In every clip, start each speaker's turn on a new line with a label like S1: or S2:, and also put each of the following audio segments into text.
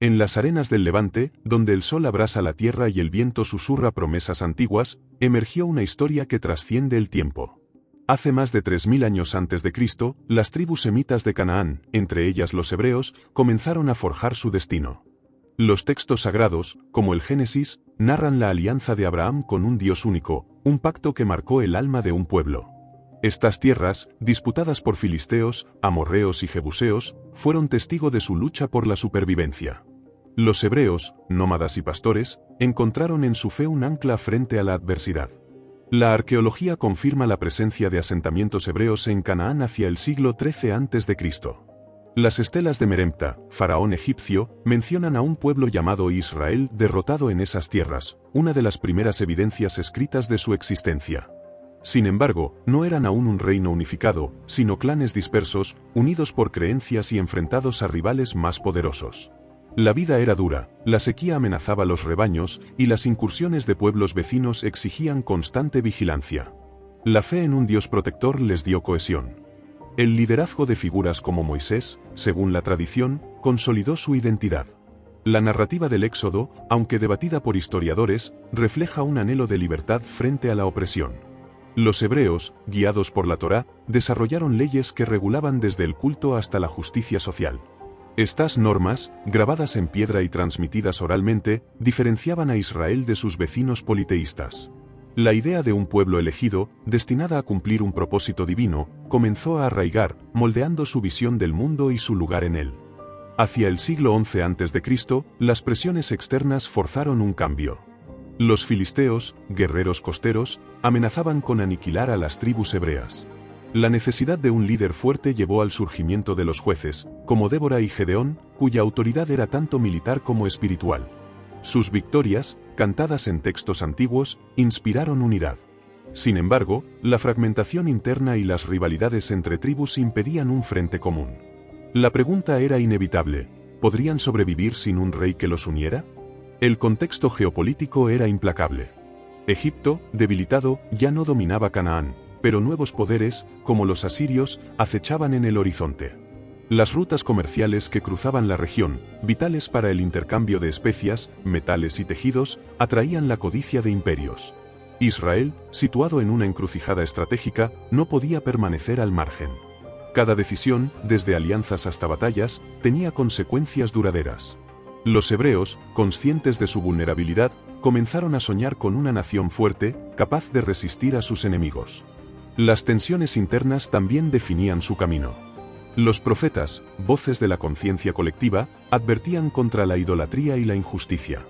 S1: En las arenas del Levante, donde el sol abrasa la tierra y el viento susurra promesas antiguas, emergió una historia que trasciende el tiempo. Hace más de 3000 años antes de Cristo, las tribus semitas de Canaán, entre ellas los hebreos, comenzaron a forjar su destino. Los textos sagrados, como el Génesis, narran la alianza de Abraham con un Dios único, un pacto que marcó el alma de un pueblo. Estas tierras, disputadas por filisteos, amorreos y jebuseos, fueron testigo de su lucha por la supervivencia. Los hebreos, nómadas y pastores, encontraron en su fe un ancla frente a la adversidad. La arqueología confirma la presencia de asentamientos hebreos en Canaán hacia el siglo XIII a.C. Las estelas de Merempta, faraón egipcio, mencionan a un pueblo llamado Israel derrotado en esas tierras, una de las primeras evidencias escritas de su existencia. Sin embargo, no eran aún un reino unificado, sino clanes dispersos, unidos por creencias y enfrentados a rivales más poderosos. La vida era dura, la sequía amenazaba los rebaños, y las incursiones de pueblos vecinos exigían constante vigilancia. La fe en un Dios protector les dio cohesión. El liderazgo de figuras como Moisés, según la tradición, consolidó su identidad. La narrativa del Éxodo, aunque debatida por historiadores, refleja un anhelo de libertad frente a la opresión. Los hebreos, guiados por la Torá, desarrollaron leyes que regulaban desde el culto hasta la justicia social. Estas normas, grabadas en piedra y transmitidas oralmente, diferenciaban a Israel de sus vecinos politeístas. La idea de un pueblo elegido, destinada a cumplir un propósito divino, comenzó a arraigar, moldeando su visión del mundo y su lugar en él. Hacia el siglo XI a.C., las presiones externas forzaron un cambio. Los filisteos, guerreros costeros, amenazaban con aniquilar a las tribus hebreas. La necesidad de un líder fuerte llevó al surgimiento de los jueces, como Débora y Gedeón, cuya autoridad era tanto militar como espiritual. Sus victorias, cantadas en textos antiguos, inspiraron unidad. Sin embargo, la fragmentación interna y las rivalidades entre tribus impedían un frente común. La pregunta era inevitable: ¿podrían sobrevivir sin un rey que los uniera? El contexto geopolítico era implacable. Egipto, debilitado, ya no dominaba Canaán, pero nuevos poderes, como los asirios, acechaban en el horizonte. Las rutas comerciales que cruzaban la región, vitales para el intercambio de especias, metales y tejidos, atraían la codicia de imperios. Israel, situado en una encrucijada estratégica, no podía permanecer al margen. Cada decisión, desde alianzas hasta batallas, tenía consecuencias duraderas. Los hebreos, conscientes de su vulnerabilidad, comenzaron a soñar con una nación fuerte, capaz de resistir a sus enemigos. Las tensiones internas también definían su camino. Los profetas, voces de la conciencia colectiva, advertían contra la idolatría y la injusticia.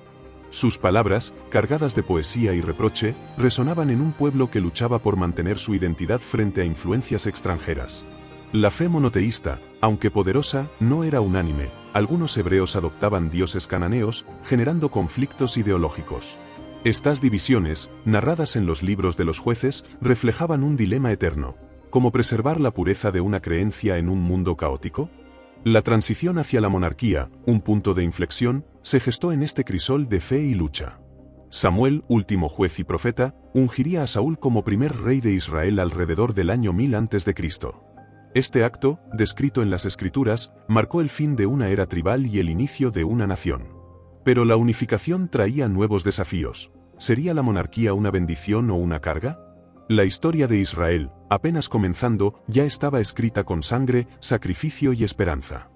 S1: Sus palabras, cargadas de poesía y reproche, resonaban en un pueblo que luchaba por mantener su identidad frente a influencias extranjeras. La fe monoteísta, aunque poderosa, no era unánime. Algunos hebreos adoptaban dioses cananeos, generando conflictos ideológicos. Estas divisiones, narradas en los libros de los jueces, reflejaban un dilema eterno: ¿cómo preservar la pureza de una creencia en un mundo caótico? La transición hacia la monarquía, un punto de inflexión, se gestó en este crisol de fe y lucha. Samuel, último juez y profeta, ungiría a Saúl como primer rey de Israel alrededor del año 1000 a.C. Este acto, descrito en las Escrituras, marcó el fin de una era tribal y el inicio de una nación. Pero la unificación traía nuevos desafíos. ¿Sería la monarquía una bendición o una carga? La historia de Israel, apenas comenzando, ya estaba escrita con sangre, sacrificio y esperanza.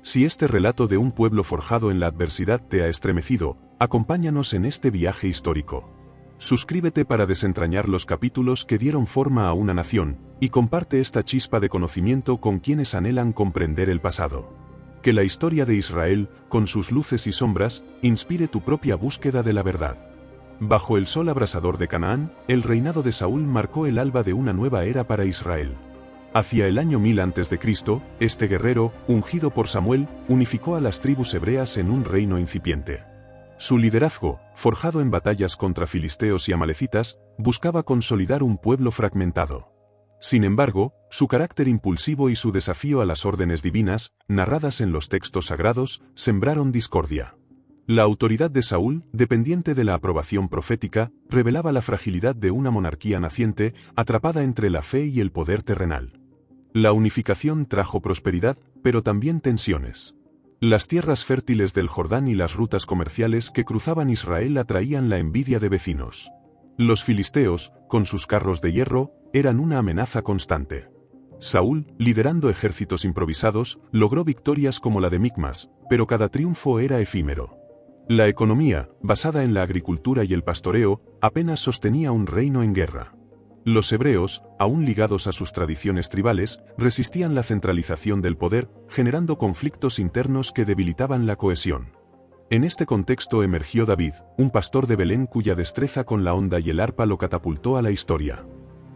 S1: Si este relato de un pueblo forjado en la adversidad te ha estremecido, acompáñanos en este viaje histórico. Suscríbete para desentrañar los capítulos que dieron forma a una nación, y comparte esta chispa de conocimiento con quienes anhelan comprender el pasado. Que la historia de Israel, con sus luces y sombras, inspire tu propia búsqueda de la verdad. Bajo el sol abrasador de Canaán, el reinado de Saúl marcó el alba de una nueva era para Israel. Hacia el año 1000 a.C., este guerrero, ungido por Samuel, unificó a las tribus hebreas en un reino incipiente. Su liderazgo, forjado en batallas contra filisteos y amalecitas, buscaba consolidar un pueblo fragmentado. Sin embargo, su carácter impulsivo y su desafío a las órdenes divinas, narradas en los textos sagrados, sembraron discordia. La autoridad de Saúl, dependiente de la aprobación profética, revelaba la fragilidad de una monarquía naciente, atrapada entre la fe y el poder terrenal. La unificación trajo prosperidad, pero también tensiones. Las tierras fértiles del Jordán y las rutas comerciales que cruzaban Israel atraían la envidia de vecinos. Los filisteos, con sus carros de hierro, eran una amenaza constante. Saúl, liderando ejércitos improvisados, logró victorias como la de Micmas, pero cada triunfo era efímero. La economía, basada en la agricultura y el pastoreo, apenas sostenía un reino en guerra. Los hebreos, aún ligados a sus tradiciones tribales, resistían la centralización del poder, generando conflictos internos que debilitaban la cohesión. En este contexto emergió David, un pastor de Belén cuya destreza con la honda y el arpa lo catapultó a la historia.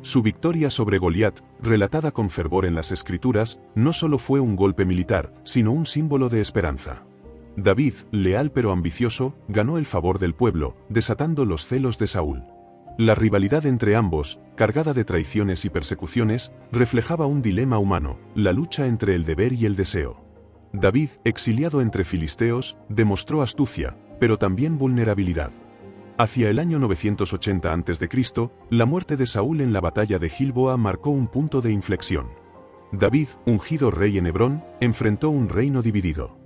S1: Su victoria sobre Goliat, relatada con fervor en las Escrituras, no solo fue un golpe militar, sino un símbolo de esperanza. David, leal pero ambicioso, ganó el favor del pueblo, desatando los celos de Saúl. La rivalidad entre ambos, cargada de traiciones y persecuciones, reflejaba un dilema humano, la lucha entre el deber y el deseo. David, exiliado entre filisteos, demostró astucia, pero también vulnerabilidad. Hacia el año 980 a.C., la muerte de Saúl en la batalla de Gilboa marcó un punto de inflexión. David, ungido rey en Hebrón, enfrentó un reino dividido.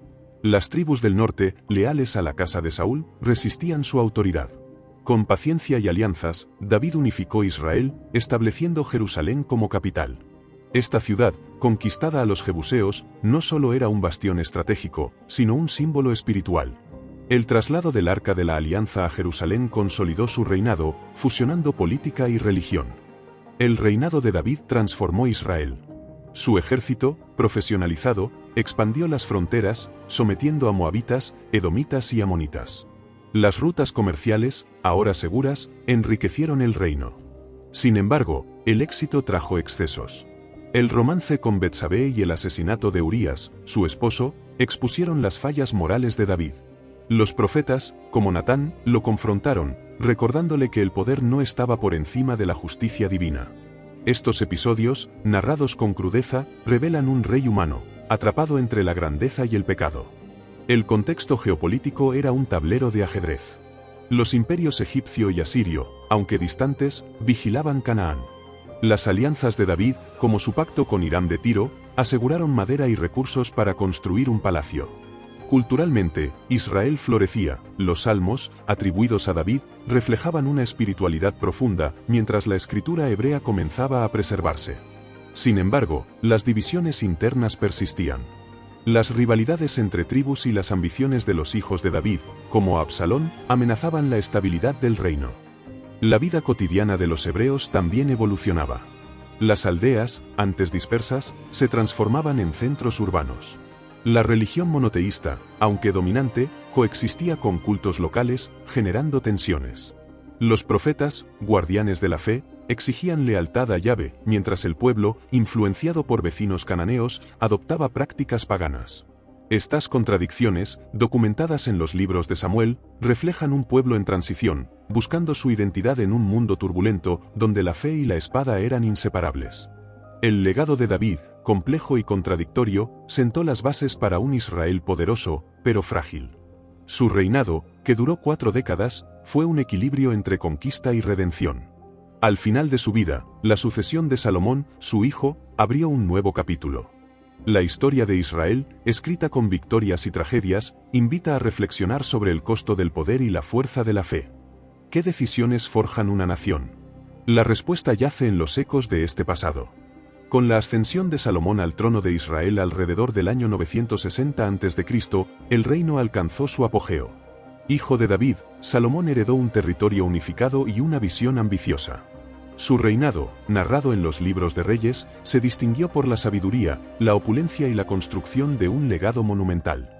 S1: Las tribus del norte, leales a la casa de Saúl, resistían su autoridad. Con paciencia y alianzas, David unificó Israel, estableciendo Jerusalén como capital. Esta ciudad, conquistada a los jebuseos, no solo era un bastión estratégico, sino un símbolo espiritual. El traslado del Arca de la Alianza a Jerusalén consolidó su reinado, fusionando política y religión. El reinado de David transformó Israel. Su ejército, profesionalizado, expandió las fronteras, sometiendo a moabitas, edomitas y amonitas. Las rutas comerciales, ahora seguras, enriquecieron el reino. Sin embargo, el éxito trajo excesos. El romance con Betsabé y el asesinato de Urías, su esposo, expusieron las fallas morales de David. Los profetas, como Natán, lo confrontaron, recordándole que el poder no estaba por encima de la justicia divina. Estos episodios, narrados con crudeza, revelan un rey humano, atrapado entre la grandeza y el pecado. El contexto geopolítico era un tablero de ajedrez. Los imperios egipcio y asirio, aunque distantes, vigilaban Canaán. Las alianzas de David, como su pacto con Hiram de Tiro, aseguraron madera y recursos para construir un palacio. Culturalmente, Israel florecía. Los salmos, atribuidos a David, reflejaban una espiritualidad profunda, mientras la escritura hebrea comenzaba a preservarse. Sin embargo, las divisiones internas persistían. Las rivalidades entre tribus y las ambiciones de los hijos de David, como Absalón, amenazaban la estabilidad del reino. La vida cotidiana de los hebreos también evolucionaba. Las aldeas, antes dispersas, se transformaban en centros urbanos. La religión monoteísta, aunque dominante, coexistía con cultos locales, generando tensiones. Los profetas, guardianes de la fe, exigían lealtad a Yahvé, mientras el pueblo, influenciado por vecinos cananeos, adoptaba prácticas paganas. Estas contradicciones, documentadas en los libros de Samuel, reflejan un pueblo en transición, buscando su identidad en un mundo turbulento, donde la fe y la espada eran inseparables. El legado de David, complejo y contradictorio, sentó las bases para un Israel poderoso, pero frágil. Su reinado, que duró 4 décadas, fue un equilibrio entre conquista y redención. Al final de su vida, la sucesión de Salomón, su hijo, abrió un nuevo capítulo. La historia de Israel, escrita con victorias y tragedias, invita a reflexionar sobre el costo del poder y la fuerza de la fe. ¿Qué decisiones forjan una nación? La respuesta yace en los ecos de este pasado. Con la ascensión de Salomón al trono de Israel alrededor del año 960 a.C., el reino alcanzó su apogeo. Hijo de David, Salomón heredó un territorio unificado y una visión ambiciosa. Su reinado, narrado en los libros de Reyes, se distinguió por la sabiduría, la opulencia y la construcción de un legado monumental.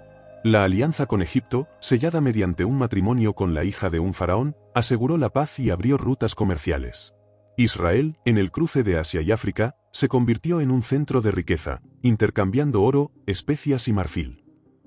S1: La alianza con Egipto, sellada mediante un matrimonio con la hija de un faraón, aseguró la paz y abrió rutas comerciales. Israel, en el cruce de Asia y África, se convirtió en un centro de riqueza, intercambiando oro, especias y marfil.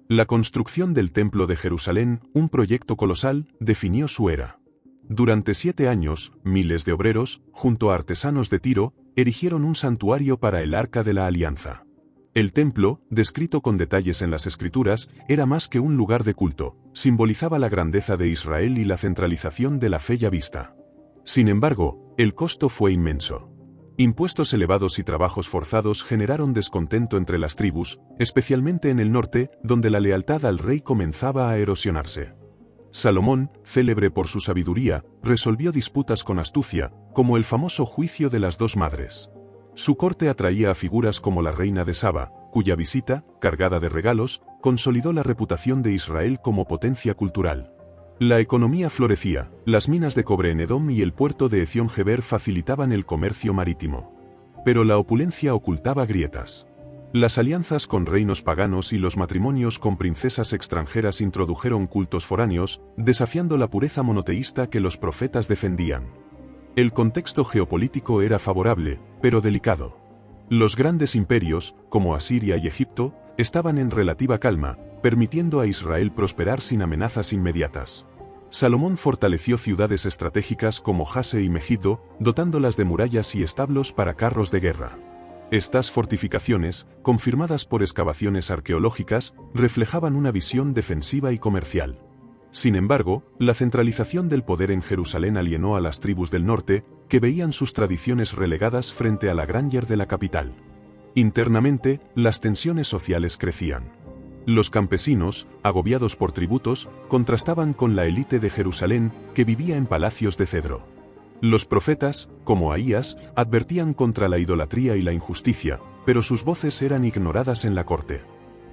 S1: La construcción del Templo de Jerusalén, un proyecto colosal, definió su era. Durante 7 años, miles de obreros, junto a artesanos de Tiro, erigieron un santuario para el Arca de la Alianza. El templo, descrito con detalles en las Escrituras, era más que un lugar de culto, simbolizaba la grandeza de Israel y la centralización de la fe ya vista. Sin embargo, el costo fue inmenso. Impuestos elevados y trabajos forzados generaron descontento entre las tribus, especialmente en el norte, donde la lealtad al rey comenzaba a erosionarse. Salomón, célebre por su sabiduría, resolvió disputas con astucia, como el famoso juicio de las dos madres. Su corte atraía a figuras como la reina de Saba, cuya visita, cargada de regalos, consolidó la reputación de Israel como potencia cultural. La economía florecía, las minas de cobre en Edom y el puerto de Ezión-Geber facilitaban el comercio marítimo. Pero la opulencia ocultaba grietas. Las alianzas con reinos paganos y los matrimonios con princesas extranjeras introdujeron cultos foráneos, desafiando la pureza monoteísta que los profetas defendían. El contexto geopolítico era favorable, pero delicado. Los grandes imperios, como Asiria y Egipto, estaban en relativa calma, permitiendo a Israel prosperar sin amenazas inmediatas. Salomón fortaleció ciudades estratégicas como Jase y Megiddo, dotándolas de murallas y establos para carros de guerra. Estas fortificaciones, confirmadas por excavaciones arqueológicas, reflejaban una visión defensiva y comercial. Sin embargo, la centralización del poder en Jerusalén alienó a las tribus del norte, que veían sus tradiciones relegadas frente a la grandeur de la capital. Internamente, las tensiones sociales crecían. Los campesinos, agobiados por tributos, contrastaban con la élite de Jerusalén, que vivía en palacios de cedro. Los profetas, como Ahías, advertían contra la idolatría y la injusticia, pero sus voces eran ignoradas en la corte.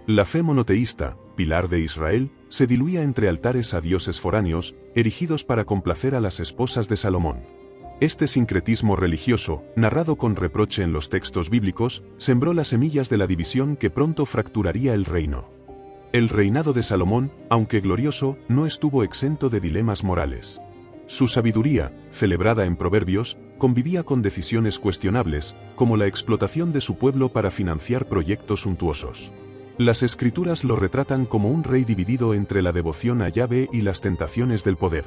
S1: La fe monoteísta, pilar de Israel, se diluía entre altares a dioses foráneos, erigidos para complacer a las esposas de Salomón. Este sincretismo religioso, narrado con reproche en los textos bíblicos, sembró las semillas de la división que pronto fracturaría el reino. El reinado de Salomón, aunque glorioso, no estuvo exento de dilemas morales. Su sabiduría, celebrada en Proverbios, convivía con decisiones cuestionables, como la explotación de su pueblo para financiar proyectos suntuosos. Las escrituras lo retratan como un rey dividido entre la devoción a Yahvé y las tentaciones del poder.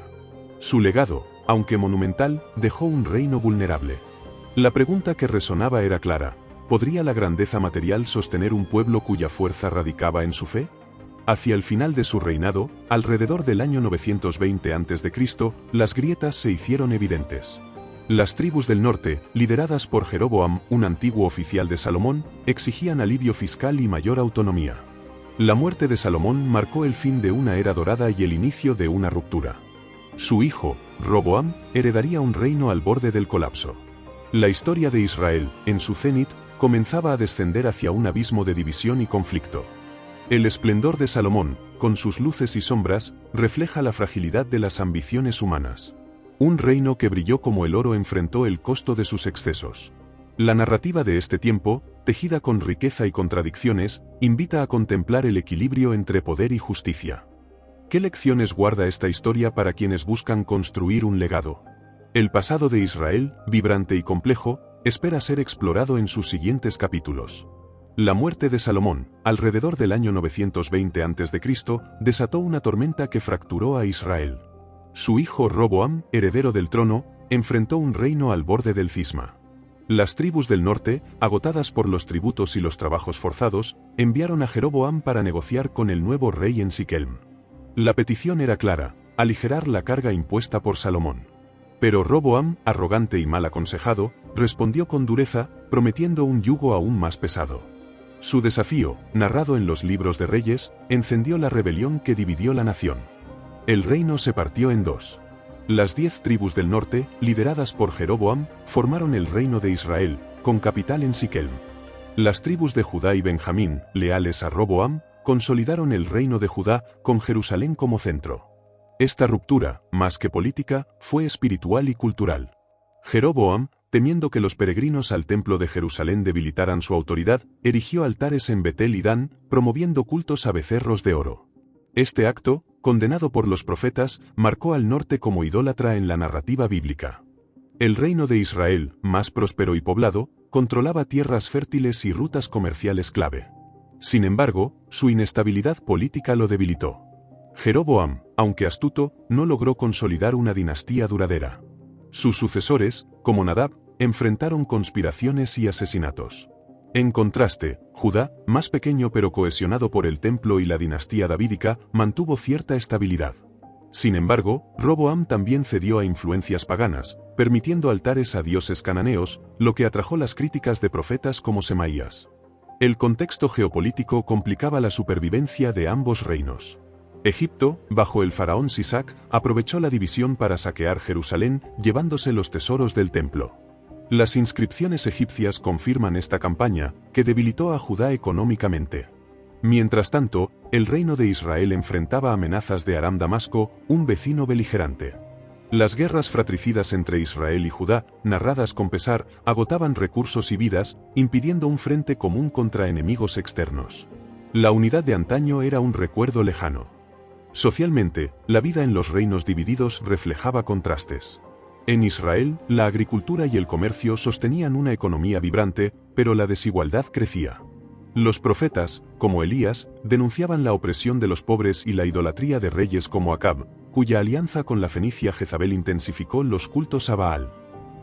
S1: Su legado, aunque monumental, dejó un reino vulnerable. La pregunta que resonaba era clara: ¿podría la grandeza material sostener un pueblo cuya fuerza radicaba en su fe? Hacia el final de su reinado, alrededor del año 920 a.C., las grietas se hicieron evidentes. Las tribus del norte, lideradas por Jeroboam, un antiguo oficial de Salomón, exigían alivio fiscal y mayor autonomía. La muerte de Salomón marcó el fin de una era dorada y el inicio de una ruptura. Su hijo, Roboam, heredaría un reino al borde del colapso. La historia de Israel, en su cenit, comenzaba a descender hacia un abismo de división y conflicto. El esplendor de Salomón, con sus luces y sombras, refleja la fragilidad de las ambiciones humanas. Un reino que brilló como el oro enfrentó el costo de sus excesos. La narrativa de este tiempo, tejida con riqueza y contradicciones, invita a contemplar el equilibrio entre poder y justicia. ¿Qué lecciones guarda esta historia para quienes buscan construir un legado? El pasado de Israel, vibrante y complejo, espera ser explorado en sus siguientes capítulos. La muerte de Salomón, alrededor del año 920 a.C., desató una tormenta que fracturó a Israel. Su hijo Roboam, heredero del trono, enfrentó un reino al borde del cisma. Las tribus del norte, agotadas por los tributos y los trabajos forzados, enviaron a Jeroboam para negociar con el nuevo rey en Siquelm. La petición era clara: aligerar la carga impuesta por Salomón. Pero Roboam, arrogante y mal aconsejado, respondió con dureza, prometiendo un yugo aún más pesado. Su desafío, narrado en los libros de Reyes, encendió la rebelión que dividió la nación. El reino se partió en dos. Las 10 tribus del norte, lideradas por Jeroboam, formaron el reino de Israel, con capital en Siquelm. Las tribus de Judá y Benjamín, leales a Roboam, consolidaron el reino de Judá, con Jerusalén como centro. Esta ruptura, más que política, fue espiritual y cultural. Jeroboam, temiendo que los peregrinos al templo de Jerusalén debilitaran su autoridad, erigió altares en Betel y Dan, promoviendo cultos a becerros de oro. Este acto, condenado por los profetas, marcó al norte como idólatra en la narrativa bíblica. El reino de Israel, más próspero y poblado, controlaba tierras fértiles y rutas comerciales clave. Sin embargo, su inestabilidad política lo debilitó. Jeroboam, aunque astuto, no logró consolidar una dinastía duradera. Sus sucesores, como Nadab, enfrentaron conspiraciones y asesinatos. En contraste, Judá, más pequeño pero cohesionado por el templo y la dinastía davídica, mantuvo cierta estabilidad. Sin embargo, Roboam también cedió a influencias paganas, permitiendo altares a dioses cananeos, lo que atrajo las críticas de profetas como Semaías. El contexto geopolítico complicaba la supervivencia de ambos reinos. Egipto, bajo el faraón Sisac, aprovechó la división para saquear Jerusalén, llevándose los tesoros del templo. Las inscripciones egipcias confirman esta campaña, que debilitó a Judá económicamente. Mientras tanto, el reino de Israel enfrentaba amenazas de Aram-Damasco, un vecino beligerante. Las guerras fratricidas entre Israel y Judá, narradas con pesar, agotaban recursos y vidas, impidiendo un frente común contra enemigos externos. La unidad de antaño era un recuerdo lejano. Socialmente, la vida en los reinos divididos reflejaba contrastes. En Israel, la agricultura y el comercio sostenían una economía vibrante, pero la desigualdad crecía. Los profetas, como Elías, denunciaban la opresión de los pobres y la idolatría de reyes como Acab, cuya alianza con la fenicia Jezabel intensificó los cultos a Baal.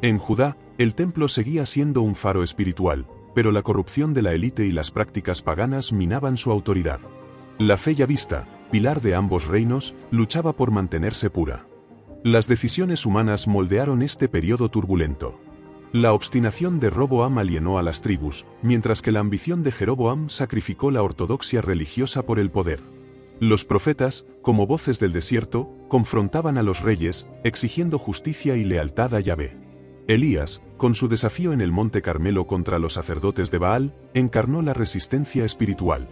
S1: En Judá, el templo seguía siendo un faro espiritual, pero la corrupción de la élite y las prácticas paganas minaban su autoridad. La fe yavista, pilar de ambos reinos, luchaba por mantenerse pura. Las decisiones humanas moldearon este periodo turbulento. La obstinación de Roboam alienó a las tribus, mientras que la ambición de Jeroboam sacrificó la ortodoxia religiosa por el poder. Los profetas, como voces del desierto, confrontaban a los reyes, exigiendo justicia y lealtad a Yahvé. Elías, con su desafío en el Monte Carmelo contra los sacerdotes de Baal, encarnó la resistencia espiritual.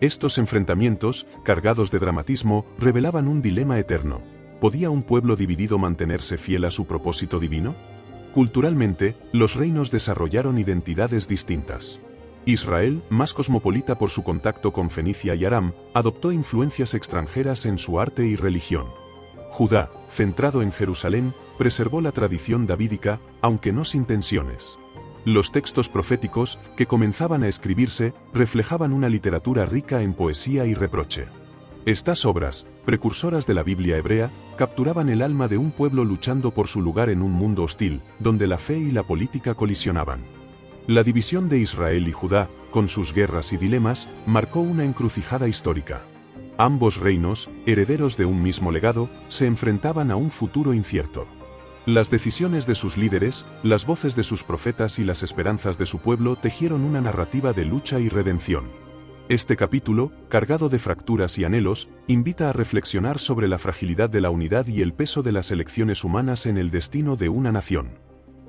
S1: Estos enfrentamientos, cargados de dramatismo, revelaban un dilema eterno. ¿Podía un pueblo dividido mantenerse fiel a su propósito divino? Culturalmente, los reinos desarrollaron identidades distintas. Israel, más cosmopolita por su contacto con Fenicia y Aram, adoptó influencias extranjeras en su arte y religión. Judá, centrado en Jerusalén, preservó la tradición davídica, aunque no sin tensiones. Los textos proféticos, que comenzaban a escribirse, reflejaban una literatura rica en poesía y reproche. Estas obras, precursoras de la Biblia hebrea, capturaban el alma de un pueblo luchando por su lugar en un mundo hostil, donde la fe y la política colisionaban. La división de Israel y Judá, con sus guerras y dilemas, marcó una encrucijada histórica. Ambos reinos, herederos de un mismo legado, se enfrentaban a un futuro incierto. Las decisiones de sus líderes, las voces de sus profetas y las esperanzas de su pueblo tejieron una narrativa de lucha y redención. Este capítulo, cargado de fracturas y anhelos, invita a reflexionar sobre la fragilidad de la unidad y el peso de las elecciones humanas en el destino de una nación.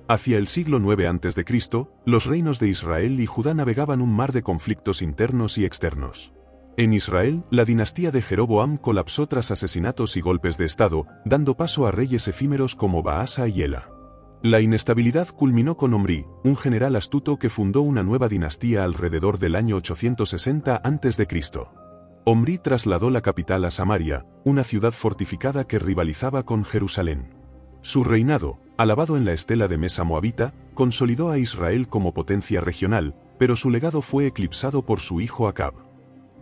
S1: Hacia el siglo IX a.C., los reinos de Israel y Judá navegaban un mar de conflictos internos y externos. En Israel, la dinastía de Jeroboam colapsó tras asesinatos y golpes de estado, dando paso a reyes efímeros como Baasa y Ela. La inestabilidad culminó con Omri, un general astuto que fundó una nueva dinastía alrededor del año 860 a.C. Omri trasladó la capital a Samaria, una ciudad fortificada que rivalizaba con Jerusalén. Su reinado, alabado en la estela de Mesa moabita, consolidó a Israel como potencia regional, pero su legado fue eclipsado por su hijo Acab.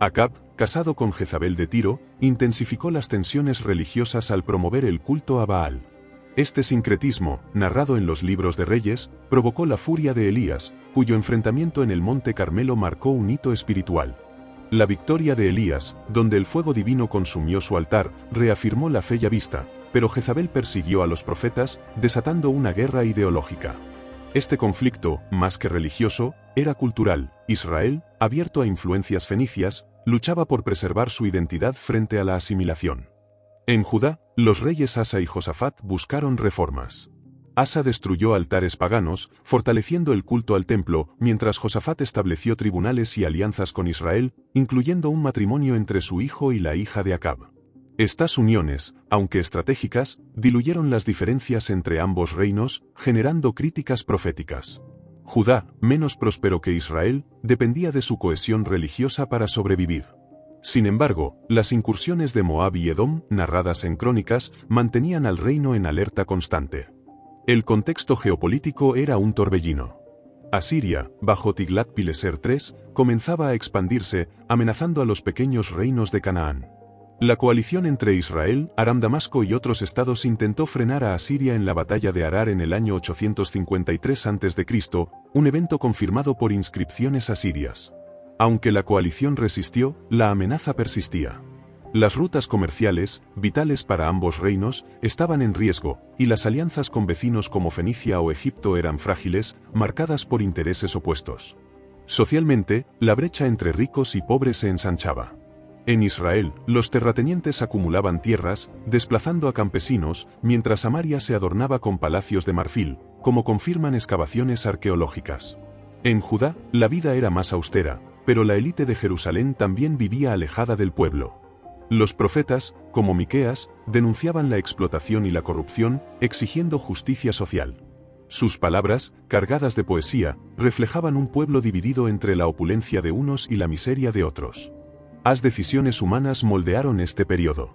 S1: Acab, casado con Jezabel de Tiro, intensificó las tensiones religiosas al promover el culto a Baal. Este sincretismo, narrado en los libros de Reyes, provocó la furia de Elías, cuyo enfrentamiento en el Monte Carmelo marcó un hito espiritual. La victoria de Elías, donde el fuego divino consumió su altar, reafirmó la fe yavista, pero Jezabel persiguió a los profetas, desatando una guerra ideológica. Este conflicto, más que religioso, era cultural. Israel, abierto a influencias fenicias, luchaba por preservar su identidad frente a la asimilación. En Judá, los reyes Asa y Josafat buscaron reformas. Asa destruyó altares paganos, fortaleciendo el culto al templo, mientras Josafat estableció tribunales y alianzas con Israel, incluyendo un matrimonio entre su hijo y la hija de Acab. Estas uniones, aunque estratégicas, diluyeron las diferencias entre ambos reinos, generando críticas proféticas. Judá, menos próspero que Israel, dependía de su cohesión religiosa para sobrevivir. Sin embargo, las incursiones de Moab y Edom, narradas en crónicas, mantenían al reino en alerta constante. El contexto geopolítico era un torbellino. Asiria, bajo Tiglat-Pileser III, comenzaba a expandirse, amenazando a los pequeños reinos de Canaán. La coalición entre Israel, Aram-Damasco y otros estados intentó frenar a Asiria en la batalla de Arar en el año 853 a.C., un evento confirmado por inscripciones asirias. Aunque la coalición resistió, la amenaza persistía. Las rutas comerciales, vitales para ambos reinos, estaban en riesgo, y las alianzas con vecinos como Fenicia o Egipto eran frágiles, marcadas por intereses opuestos. Socialmente, la brecha entre ricos y pobres se ensanchaba. En Israel, los terratenientes acumulaban tierras, desplazando a campesinos, mientras Samaria se adornaba con palacios de marfil, como confirman excavaciones arqueológicas. En Judá, la vida era más austera, pero la élite de Jerusalén también vivía alejada del pueblo. Los profetas, como Miqueas, denunciaban la explotación y la corrupción, exigiendo justicia social. Sus palabras, cargadas de poesía, reflejaban un pueblo dividido entre la opulencia de unos y la miseria de otros. Las decisiones humanas moldearon este periodo.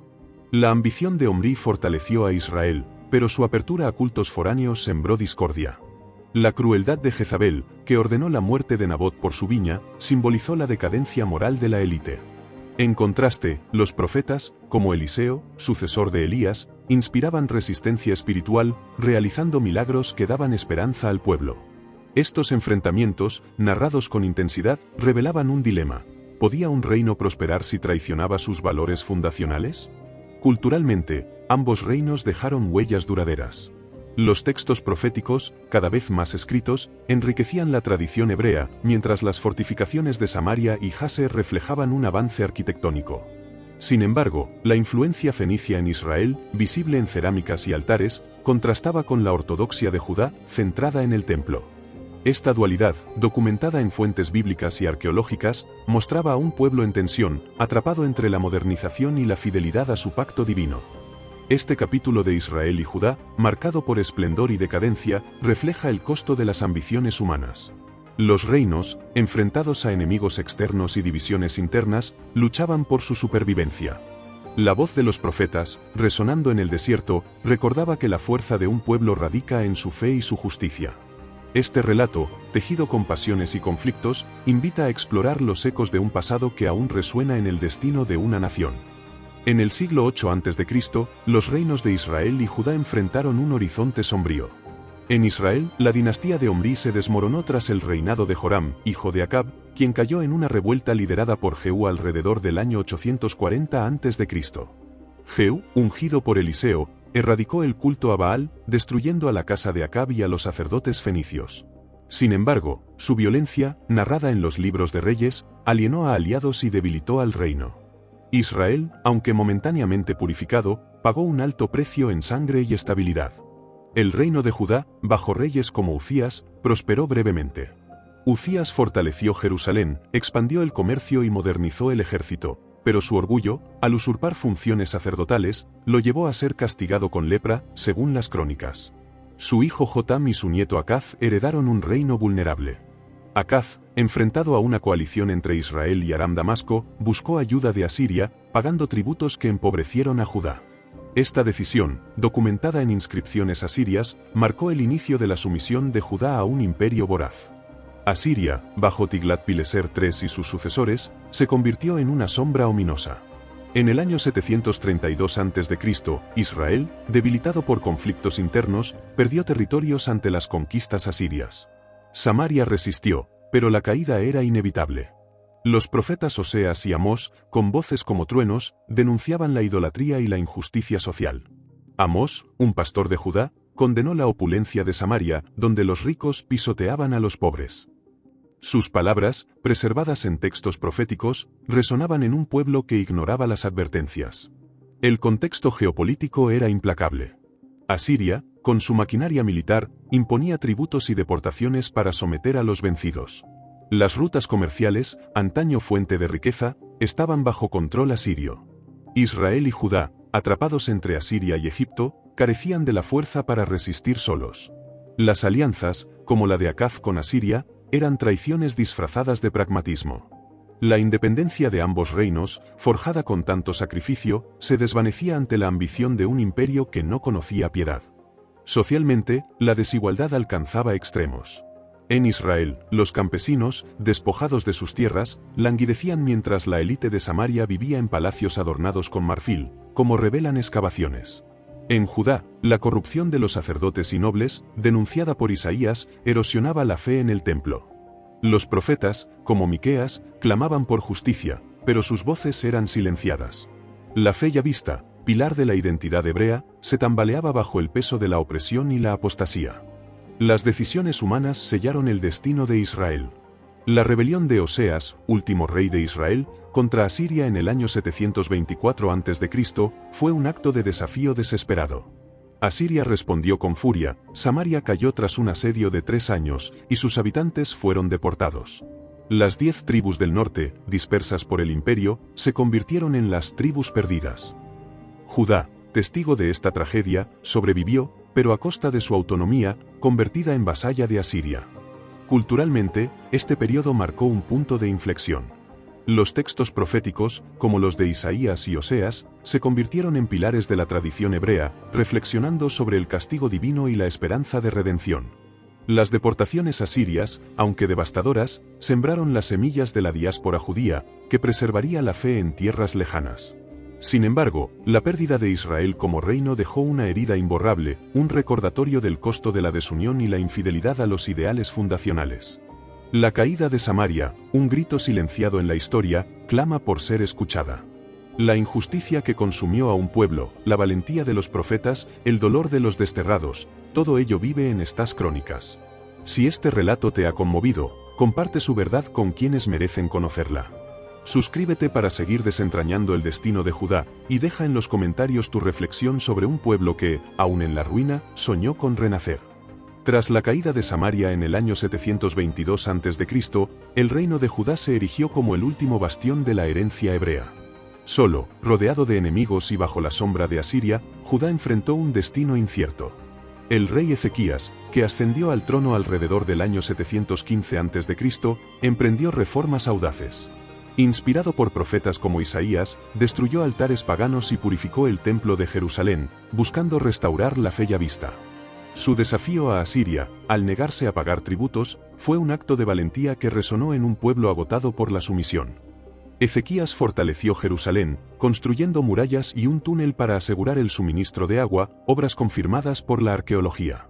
S1: La ambición de Omrí fortaleció a Israel, pero su apertura a cultos foráneos sembró discordia. La crueldad de Jezabel, que ordenó la muerte de Nabot por su viña, simbolizó la decadencia moral de la élite. En contraste, los profetas, como Eliseo, sucesor de Elías, inspiraban resistencia espiritual, realizando milagros que daban esperanza al pueblo. Estos enfrentamientos, narrados con intensidad, revelaban un dilema. ¿Podía un reino prosperar si traicionaba sus valores fundacionales? Culturalmente, ambos reinos dejaron huellas duraderas. Los textos proféticos, cada vez más escritos, enriquecían la tradición hebrea, mientras las fortificaciones de Samaria y Jaser reflejaban un avance arquitectónico. Sin embargo, la influencia fenicia en Israel, visible en cerámicas y altares, contrastaba con la ortodoxia de Judá, centrada en el templo. Esta dualidad, documentada en fuentes bíblicas y arqueológicas, mostraba a un pueblo en tensión, atrapado entre la modernización y la fidelidad a su pacto divino. Este capítulo de Israel y Judá, marcado por esplendor y decadencia, refleja el costo de las ambiciones humanas. Los reinos, enfrentados a enemigos externos y divisiones internas, luchaban por su supervivencia. La voz de los profetas, resonando en el desierto, recordaba que la fuerza de un pueblo radica en su fe y su justicia. Este relato, tejido con pasiones y conflictos, invita a explorar los ecos de un pasado que aún resuena en el destino de una nación. En el siglo VIII a.C., los reinos de Israel y Judá enfrentaron un horizonte sombrío. En Israel, la dinastía de Omrí se desmoronó tras el reinado de Joram, hijo de Acab, quien cayó en una revuelta liderada por Jehú alrededor del año 840 a.C. Jehú, ungido por Eliseo, erradicó el culto a Baal, destruyendo a la casa de Acab y a los sacerdotes fenicios. Sin embargo, su violencia, narrada en los libros de Reyes, alienó a aliados y debilitó al reino. Israel, aunque momentáneamente purificado, pagó un alto precio en sangre y estabilidad. El reino de Judá, bajo reyes como Uzías, prosperó brevemente. Uzías fortaleció Jerusalén, expandió el comercio y modernizó el ejército, pero su orgullo, al usurpar funciones sacerdotales, lo llevó a ser castigado con lepra, según las crónicas. Su hijo Jotam y su nieto Acaz heredaron un reino vulnerable. Acaz, enfrentado a una coalición entre Israel y Aram-Damasco, buscó ayuda de Asiria, pagando tributos que empobrecieron a Judá. Esta decisión, documentada en inscripciones asirias, marcó el inicio de la sumisión de Judá a un imperio voraz. Asiria, bajo Tiglat-Pileser III y sus sucesores, se convirtió en una sombra ominosa. En el año 732 a.C., Israel, debilitado por conflictos internos, perdió territorios ante las conquistas asirias. Samaria resistió, pero la caída era inevitable. Los profetas Oseas y Amós, con voces como truenos, denunciaban la idolatría y la injusticia social. Amós, un pastor de Judá, condenó la opulencia de Samaria, donde los ricos pisoteaban a los pobres. Sus palabras, preservadas en textos proféticos, resonaban en un pueblo que ignoraba las advertencias. El contexto geopolítico era implacable. Asiria, con su maquinaria militar, imponía tributos y deportaciones para someter a los vencidos. Las rutas comerciales, antaño fuente de riqueza, estaban bajo control asirio. Israel y Judá, atrapados entre Asiria y Egipto, carecían de la fuerza para resistir solos. Las alianzas, como la de Acaz con Asiria, eran traiciones disfrazadas de pragmatismo. La independencia de ambos reinos, forjada con tanto sacrificio, se desvanecía ante la ambición de un imperio que no conocía piedad. Socialmente, la desigualdad alcanzaba extremos. En Israel, los campesinos, despojados de sus tierras, languidecían mientras la élite de Samaria vivía en palacios adornados con marfil, como revelan excavaciones. En Judá, la corrupción de los sacerdotes y nobles, denunciada por Isaías, erosionaba la fe en el templo. Los profetas, como Miqueas, clamaban por justicia, pero sus voces eran silenciadas. La fe yavista, pilar de la identidad hebrea, se tambaleaba bajo el peso de la opresión y la apostasía. Las decisiones humanas sellaron el destino de Israel. La rebelión de Oseas, último rey de Israel, contra Asiria en el año 724 a.C., fue un acto de desafío desesperado. Asiria respondió con furia, Samaria cayó tras un asedio de 3 años, y sus habitantes fueron deportados. Las 10 tribus del norte, dispersas por el imperio, se convirtieron en las tribus perdidas. Judá, testigo de esta tragedia, sobrevivió, pero a costa de su autonomía, convertida en vasalla de Asiria. Culturalmente, este periodo marcó un punto de inflexión. Los textos proféticos, como los de Isaías y Oseas, se convirtieron en pilares de la tradición hebrea, reflexionando sobre el castigo divino y la esperanza de redención. Las deportaciones asirias, aunque devastadoras, sembraron las semillas de la diáspora judía, que preservaría la fe en tierras lejanas. Sin embargo, la pérdida de Israel como reino dejó una herida imborrable, un recordatorio del costo de la desunión y la infidelidad a los ideales fundacionales. La caída de Samaria, un grito silenciado en la historia, clama por ser escuchada. La injusticia que consumió a un pueblo, la valentía de los profetas, el dolor de los desterrados, todo ello vive en estas crónicas. Si este relato te ha conmovido, comparte su verdad con quienes merecen conocerla. Suscríbete para seguir desentrañando el destino de Judá, y deja en los comentarios tu reflexión sobre un pueblo que, aun en la ruina, soñó con renacer. Tras la caída de Samaria en el año 722 a.C., el reino de Judá se erigió como el último bastión de la herencia hebrea. Solo, rodeado de enemigos y bajo la sombra de Asiria, Judá enfrentó un destino incierto. El rey Ezequías, que ascendió al trono alrededor del año 715 a.C., emprendió reformas audaces. Inspirado por profetas como Isaías, destruyó altares paganos y purificó el templo de Jerusalén, buscando restaurar la fe yavista. Su desafío a Asiria, al negarse a pagar tributos, fue un acto de valentía que resonó en un pueblo agotado por la sumisión. Ezequías fortaleció Jerusalén, construyendo murallas y un túnel para asegurar el suministro de agua, obras confirmadas por la arqueología.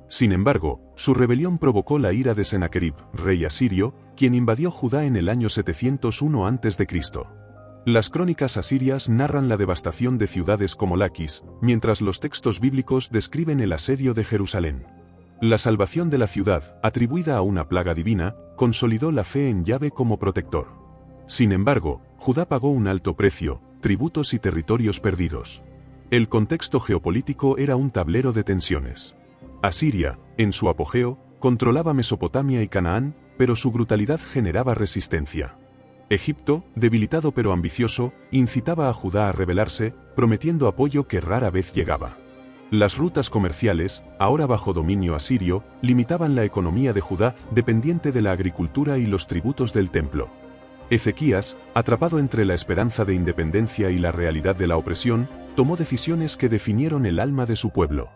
S1: Sin embargo, su rebelión provocó la ira de Senaquerib, rey asirio, quien invadió Judá en el año 701 a.C. Las crónicas asirias narran la devastación de ciudades como Laquis, mientras los textos bíblicos describen el asedio de Jerusalén. La salvación de la ciudad, atribuida a una plaga divina, consolidó la fe en Yahvé como protector. Sin embargo, Judá pagó un alto precio, tributos y territorios perdidos. El contexto geopolítico era un tablero de tensiones. Asiria, en su apogeo, controlaba Mesopotamia y Canaán, pero su brutalidad generaba resistencia. Egipto, debilitado pero ambicioso, incitaba a Judá a rebelarse, prometiendo apoyo que rara vez llegaba. Las rutas comerciales, ahora bajo dominio asirio, limitaban la economía de Judá, dependiente de la agricultura y los tributos del templo. Ezequías, atrapado entre la esperanza de independencia y la realidad de la opresión, tomó decisiones que definieron el alma de su pueblo.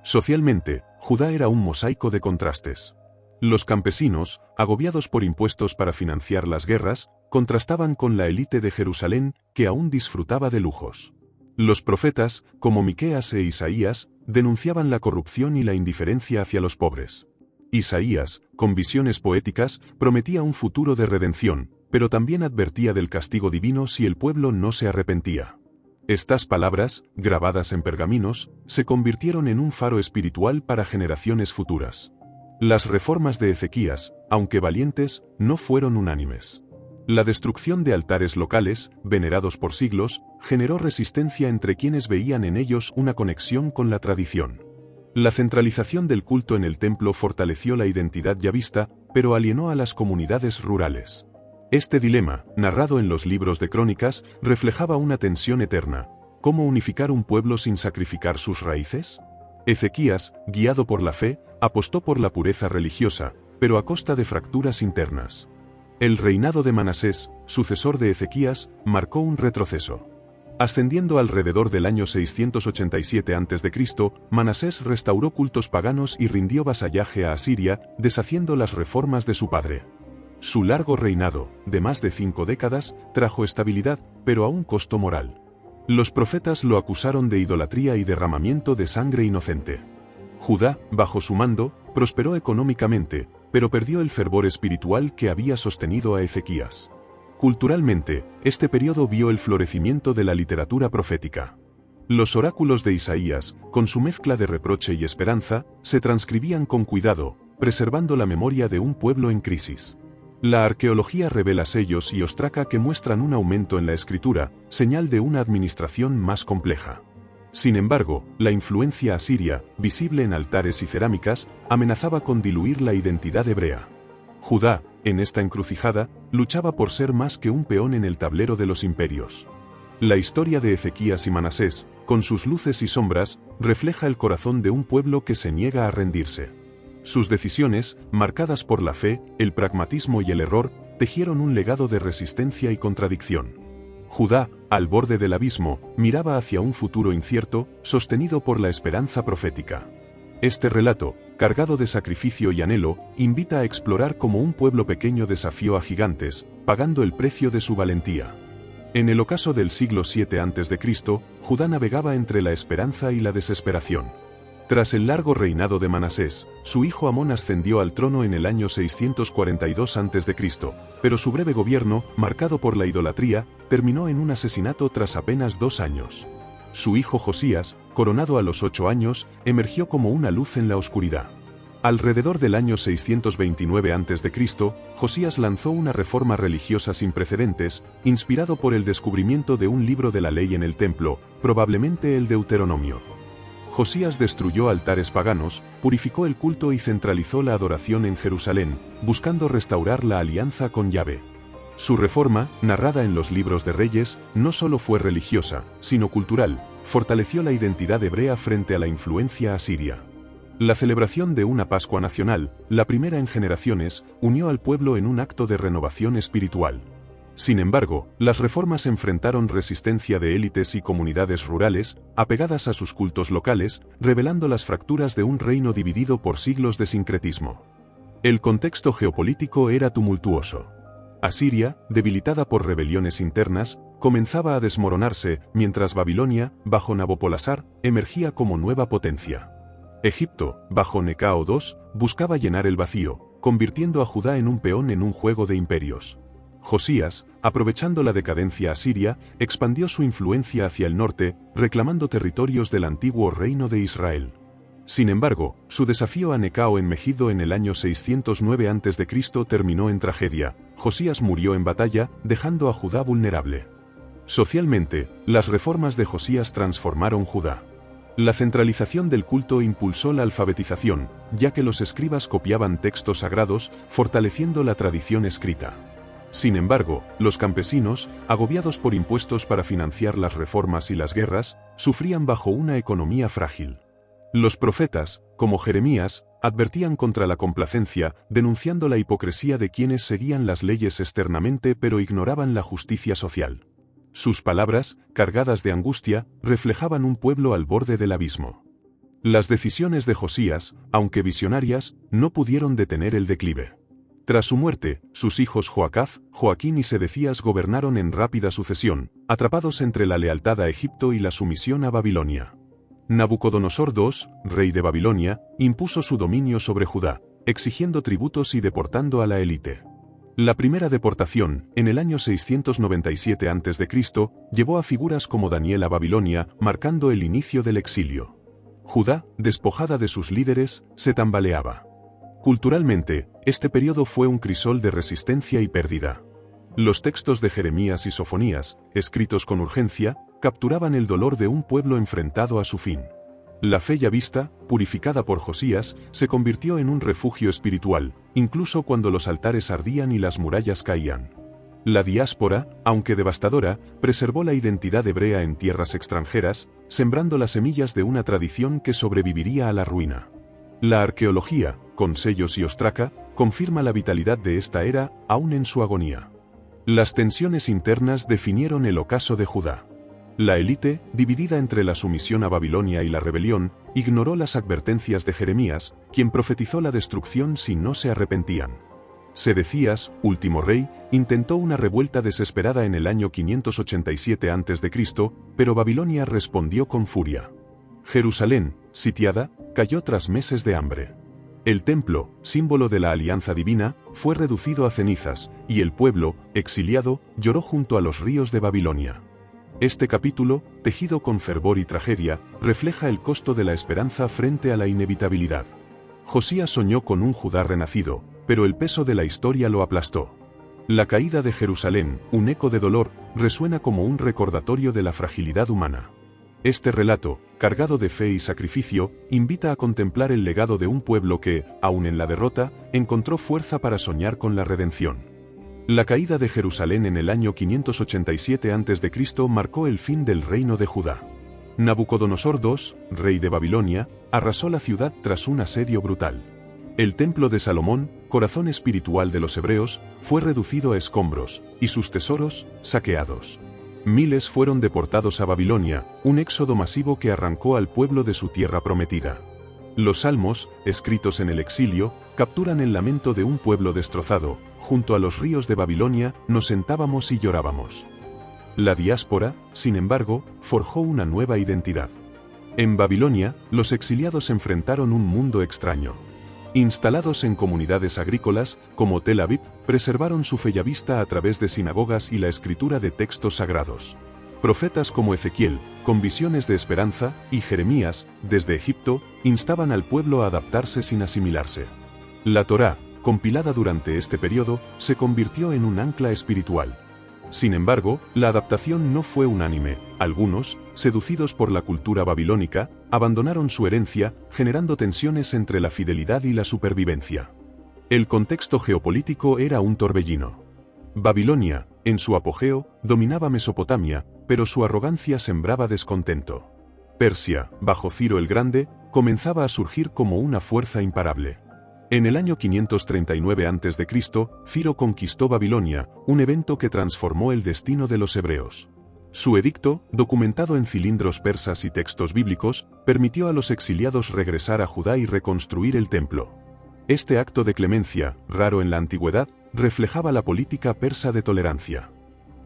S1: Socialmente, Judá era un mosaico de contrastes. Los campesinos, agobiados por impuestos para financiar las guerras, contrastaban con la élite de Jerusalén, que aún disfrutaba de lujos. Los profetas, como Miqueas e Isaías, denunciaban la corrupción y la indiferencia hacia los pobres. Isaías, con visiones poéticas, prometía un futuro de redención, pero también advertía del castigo divino si el pueblo no se arrepentía. Estas palabras, grabadas en pergaminos, se convirtieron en un faro espiritual para generaciones futuras. Las reformas de Ezequías, aunque valientes, no fueron unánimes. La destrucción de altares locales, venerados por siglos, generó resistencia entre quienes veían en ellos una conexión con la tradición. La centralización del culto en el templo fortaleció la identidad yavista, pero alienó a las comunidades rurales. Este dilema, narrado en los libros de crónicas, reflejaba una tensión eterna. ¿Cómo unificar un pueblo sin sacrificar sus raíces? Ezequías, guiado por la fe, apostó por la pureza religiosa, pero a costa de fracturas internas. El reinado de Manasés, sucesor de Ezequías, marcó un retroceso. Ascendiendo alrededor del año 687 a.C., Manasés restauró cultos paganos y rindió vasallaje a Asiria, deshaciendo las reformas de su padre. Su largo reinado, de más de 5 décadas, trajo estabilidad, pero a un costo moral. Los profetas lo acusaron de idolatría y derramamiento de sangre inocente. Judá, bajo su mando, prosperó económicamente, pero perdió el fervor espiritual que había sostenido a Ezequías. Culturalmente, este periodo vio el florecimiento de la literatura profética. Los oráculos de Isaías, con su mezcla de reproche y esperanza, se transcribían con cuidado, preservando la memoria de un pueblo en crisis. La arqueología revela sellos y ostraca que muestran un aumento en la escritura, señal de una administración más compleja. Sin embargo, la influencia asiria, visible en altares y cerámicas, amenazaba con diluir la identidad hebrea. Judá, en esta encrucijada, luchaba por ser más que un peón en el tablero de los imperios. La historia de Ezequías y Manasés, con sus luces y sombras, refleja el corazón de un pueblo que se niega a rendirse. Sus decisiones, marcadas por la fe, el pragmatismo y el error, tejieron un legado de resistencia y contradicción. Judá, al borde del abismo, miraba hacia un futuro incierto, sostenido por la esperanza profética. Este relato, cargado de sacrificio y anhelo, invita a explorar cómo un pueblo pequeño desafió a gigantes, pagando el precio de su valentía. En el ocaso del siglo VII a.C., Judá navegaba entre la esperanza y la desesperación. Tras el largo reinado de Manasés, su hijo Amón ascendió al trono en el año 642 a.C., pero su breve gobierno, marcado por la idolatría, terminó en un asesinato tras apenas 2 años. Su hijo Josías, coronado a los 8 años, emergió como una luz en la oscuridad. Alrededor del año 629 a.C., Josías lanzó una reforma religiosa sin precedentes, inspirado por el descubrimiento de un libro de la ley en el templo, probablemente el Deuteronomio. Josías destruyó altares paganos, purificó el culto y centralizó la adoración en Jerusalén, buscando restaurar la alianza con Yahvé. Su reforma, narrada en los libros de Reyes, no solo fue religiosa, sino cultural, fortaleció la identidad hebrea frente a la influencia asiria. La celebración de una Pascua nacional, la primera en generaciones, unió al pueblo en un acto de renovación espiritual. Sin embargo, las reformas enfrentaron resistencia de élites y comunidades rurales, apegadas a sus cultos locales, revelando las fracturas de un reino dividido por siglos de sincretismo. El contexto geopolítico era tumultuoso. Asiria, debilitada por rebeliones internas, comenzaba a desmoronarse, mientras Babilonia, bajo Nabopolassar, emergía como nueva potencia. Egipto, bajo Necao II, buscaba llenar el vacío, convirtiendo a Judá en un peón en un juego de imperios. Josías, aprovechando la decadencia asiria, expandió su influencia hacia el norte, reclamando territorios del antiguo reino de Israel. Sin embargo, su desafío a Necao en Megido en el año 609 a.C. terminó en tragedia. Josías murió en batalla, dejando a Judá vulnerable. Socialmente, las reformas de Josías transformaron Judá. La centralización del culto impulsó la alfabetización, ya que los escribas copiaban textos sagrados, fortaleciendo la tradición escrita. Sin embargo, los campesinos, agobiados por impuestos para financiar las reformas y las guerras, sufrían bajo una economía frágil. Los profetas, como Jeremías, advertían contra la complacencia, denunciando la hipocresía de quienes seguían las leyes externamente pero ignoraban la justicia social. Sus palabras, cargadas de angustia, reflejaban un pueblo al borde del abismo. Las decisiones de Josías, aunque visionarias, no pudieron detener el declive. Tras su muerte, sus hijos Joacaz, Joaquín y Sedecías gobernaron en rápida sucesión, atrapados entre la lealtad a Egipto y la sumisión a Babilonia. Nabucodonosor II, rey de Babilonia, impuso su dominio sobre Judá, exigiendo tributos y deportando a la élite. La primera deportación, en el año 697 a.C., llevó a figuras como Daniel a Babilonia, marcando el inicio del exilio. Judá, despojada de sus líderes, se tambaleaba. Culturalmente, este periodo fue un crisol de resistencia y pérdida. Los textos de Jeremías y Sofonías, escritos con urgencia, capturaban el dolor de un pueblo enfrentado a su fin. La fe ya vista, purificada por Josías, se convirtió en un refugio espiritual, incluso cuando los altares ardían y las murallas caían. La diáspora, aunque devastadora, preservó la identidad hebrea en tierras extranjeras, sembrando las semillas de una tradición que sobreviviría a la ruina. La arqueología, con sellos y ostraca, confirma la vitalidad de esta era, aún en su agonía. Las tensiones internas definieron el ocaso de Judá. La élite, dividida entre la sumisión a Babilonia y la rebelión, ignoró las advertencias de Jeremías, quien profetizó la destrucción si no se arrepentían. Sedecías, último rey, intentó una revuelta desesperada en el año 587 a.C., pero Babilonia respondió con furia. Jerusalén, sitiada, cayó tras meses de hambre. El templo, símbolo de la alianza divina, fue reducido a cenizas, y el pueblo, exiliado, lloró junto a los ríos de Babilonia. Este capítulo, tejido con fervor y tragedia, refleja el costo de la esperanza frente a la inevitabilidad. Josías soñó con un Judá renacido, pero el peso de la historia lo aplastó. La caída de Jerusalén, un eco de dolor, resuena como un recordatorio de la fragilidad humana. Este relato, cargado de fe y sacrificio, invita a contemplar el legado de un pueblo que, aun en la derrota, encontró fuerza para soñar con la redención. La caída de Jerusalén en el año 587 a.C. marcó el fin del reino de Judá. Nabucodonosor II, rey de Babilonia, arrasó la ciudad tras un asedio brutal. El templo de Salomón, corazón espiritual de los hebreos, fue reducido a escombros, y sus tesoros, saqueados. Miles fueron deportados a Babilonia, un éxodo masivo que arrancó al pueblo de su tierra prometida. Los salmos, escritos en el exilio, capturan el lamento de un pueblo destrozado. Junto a los ríos de Babilonia, nos sentábamos y llorábamos. La diáspora, sin embargo, forjó una nueva identidad. En Babilonia, los exiliados enfrentaron un mundo extraño. Instalados en comunidades agrícolas, como Tel Aviv, preservaron su fe yavista a través de sinagogas y la escritura de textos sagrados. Profetas como Ezequiel, con visiones de esperanza, y Jeremías, desde Egipto, instaban al pueblo a adaptarse sin asimilarse. La Torá, compilada durante este periodo, se convirtió en un ancla espiritual. Sin embargo, la adaptación no fue unánime. Algunos, seducidos por la cultura babilónica, abandonaron su herencia, generando tensiones entre la fidelidad y la supervivencia. El contexto geopolítico era un torbellino. Babilonia, en su apogeo, dominaba Mesopotamia, pero su arrogancia sembraba descontento. Persia, bajo Ciro el Grande, comenzaba a surgir como una fuerza imparable. En el año 539 a.C., Ciro conquistó Babilonia, un evento que transformó el destino de los hebreos. Su edicto, documentado en cilindros persas y textos bíblicos, permitió a los exiliados regresar a Judá y reconstruir el templo. Este acto de clemencia, raro en la antigüedad, reflejaba la política persa de tolerancia.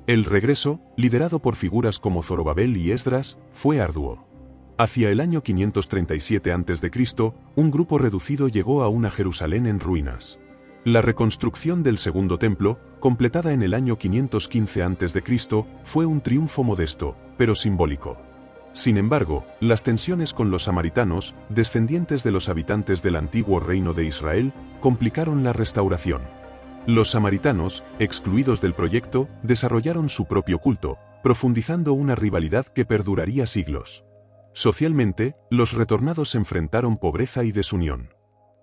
S1: El regreso, liderado por figuras como Zorobabel y Esdras, fue arduo. Hacia el año 537 a.C., un grupo reducido llegó a una Jerusalén en ruinas. La reconstrucción del segundo templo, completada en el año 515 a.C., fue un triunfo modesto, pero simbólico. Sin embargo, las tensiones con los samaritanos, descendientes de los habitantes del antiguo reino de Israel, complicaron la restauración. Los samaritanos, excluidos del proyecto, desarrollaron su propio culto, profundizando una rivalidad que perduraría siglos. Socialmente, los retornados enfrentaron pobreza y desunión.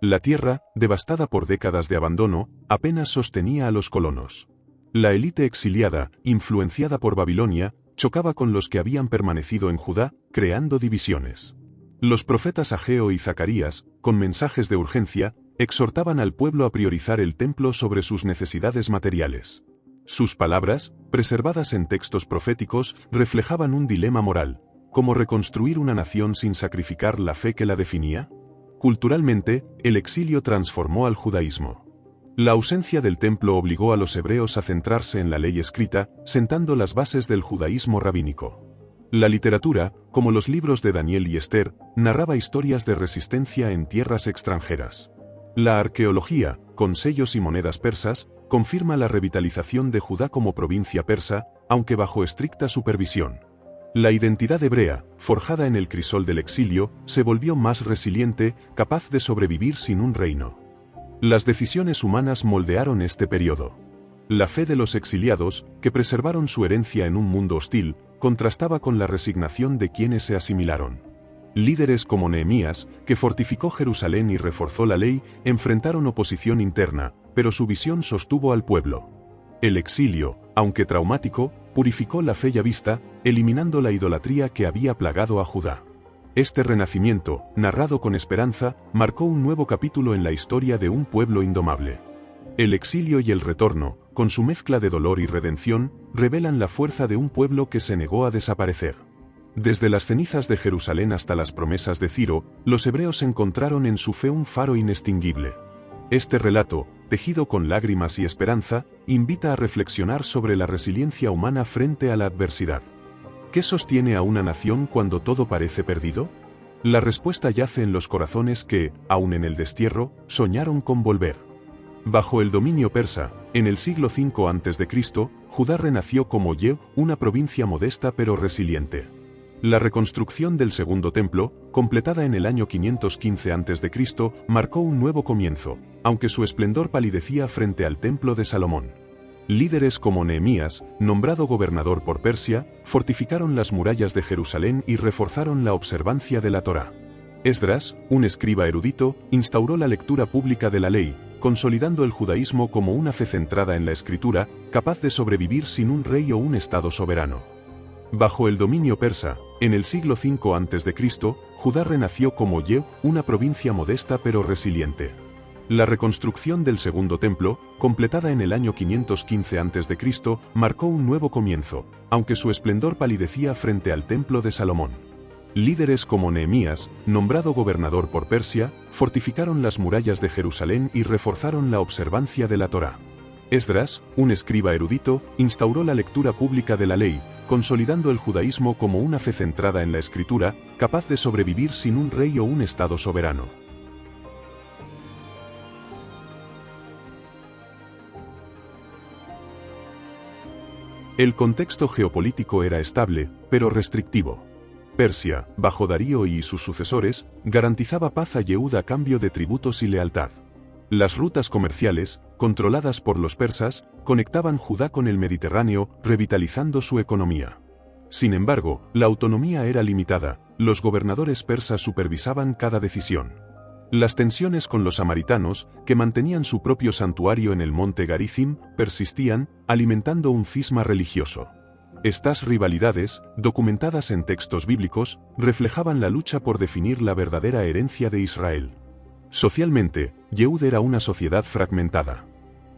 S1: La tierra, devastada por décadas de abandono, apenas sostenía a los colonos. La élite exiliada, influenciada por Babilonia, chocaba con los que habían permanecido en Judá, creando divisiones. Los profetas Ageo y Zacarías, con mensajes de urgencia, exhortaban al pueblo a priorizar el templo sobre sus necesidades materiales. Sus palabras, preservadas en textos proféticos, reflejaban un dilema moral. ¿Cómo reconstruir una nación sin sacrificar la fe que la definía? Culturalmente, el exilio transformó al judaísmo. La ausencia del templo obligó a los hebreos a centrarse en la ley escrita, sentando las bases del judaísmo rabínico. La literatura, como los libros de Daniel y Esther, narraba historias de resistencia en tierras extranjeras. La arqueología, con sellos y monedas persas, confirma la revitalización de Judá como provincia persa, aunque bajo estricta supervisión. La identidad hebrea, forjada en el crisol del exilio, se volvió más resiliente, capaz de sobrevivir sin un reino. Las decisiones humanas moldearon este periodo. La fe de los exiliados, que preservaron su herencia en un mundo hostil, contrastaba con la resignación de quienes se asimilaron. Líderes como Nehemías, que fortificó Jerusalén y reforzó la ley, enfrentaron oposición interna, pero su visión sostuvo al pueblo. El exilio, aunque traumático, purificó la fe yavista, eliminando la idolatría que había plagado a Judá. Este renacimiento, narrado con esperanza, marcó un nuevo capítulo en la historia de un pueblo indomable. El exilio y el retorno, con su mezcla de dolor y redención, revelan la fuerza de un pueblo que se negó a desaparecer. Desde las cenizas de Jerusalén hasta las promesas de Ciro, los hebreos encontraron en su fe un faro inextinguible. Este relato, tejido con lágrimas y esperanza, invita a reflexionar sobre la resiliencia humana frente a la adversidad. ¿Qué sostiene a una nación cuando todo parece perdido? La respuesta yace en los corazones que, aun en el destierro, soñaron con volver. Bajo el dominio persa, en el siglo V a.C., Judá renació como Yeu, una provincia modesta pero resiliente. La reconstrucción del segundo templo, completada en el año 515 a.C., marcó un nuevo comienzo, aunque su esplendor palidecía frente al templo de Salomón. Líderes como Nehemías, nombrado gobernador por Persia, fortificaron las murallas de Jerusalén y reforzaron la observancia de la Torá. Esdras, un escriba erudito, instauró la lectura pública de la ley, consolidando el judaísmo como una fe centrada en la escritura, capaz de sobrevivir sin un rey o un estado soberano. Bajo el dominio persa, en el siglo V a.C., Judá renació como Yeu, una provincia modesta pero resiliente. La reconstrucción del segundo templo, completada en el año 515 a.C., marcó un nuevo comienzo, aunque su esplendor palidecía frente al templo de Salomón. Líderes como Nehemías, nombrado gobernador por Persia, fortificaron las murallas de Jerusalén y reforzaron la observancia de la Torá. Esdras, un escriba erudito, instauró la lectura pública de la ley, consolidando el judaísmo como una fe centrada en la escritura, capaz de sobrevivir sin un rey o un estado soberano. El contexto geopolítico era estable, pero restrictivo. Persia, bajo Darío y sus sucesores, garantizaba paz a Yehud a cambio de tributos y lealtad. Las rutas comerciales, controladas por los persas, conectaban Judá con el Mediterráneo, revitalizando su economía. Sin embargo, la autonomía era limitada, los gobernadores persas supervisaban cada decisión. Las tensiones con los samaritanos, que mantenían su propio santuario en el monte Garizim, persistían, alimentando un cisma religioso. Estas rivalidades, documentadas en textos bíblicos, reflejaban la lucha por definir la verdadera herencia de Israel. Socialmente, Yehud era una sociedad fragmentada.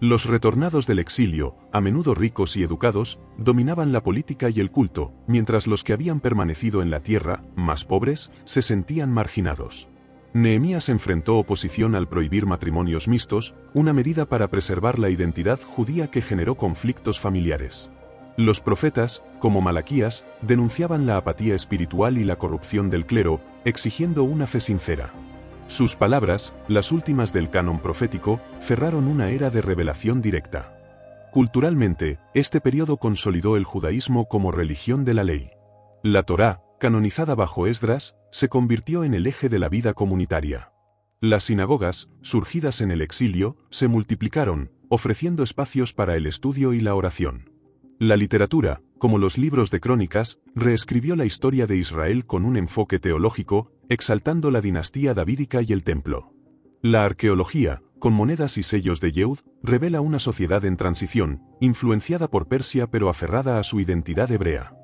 S1: Los retornados del exilio, a menudo ricos y educados, dominaban la política y el culto, mientras los que habían permanecido en la tierra, más pobres, se sentían marginados. Nehemías enfrentó oposición al prohibir matrimonios mixtos, una medida para preservar la identidad judía que generó conflictos familiares. Los profetas, como Malaquías, denunciaban la apatía espiritual y la corrupción del clero, exigiendo una fe sincera. Sus palabras, las últimas del canon profético, cerraron una era de revelación directa. Culturalmente, este periodo consolidó el judaísmo como religión de la ley. La Torá, canonizada bajo Esdras, se convirtió en el eje de la vida comunitaria. Las sinagogas, surgidas en el exilio, se multiplicaron, ofreciendo espacios para el estudio y la oración. La literatura, como los libros de crónicas, reescribió la historia de Israel con un enfoque teológico, exaltando la dinastía davídica y el templo. La arqueología, con monedas y sellos de Yehud, revela una sociedad en transición, influenciada por Persia pero aferrada a su identidad hebrea.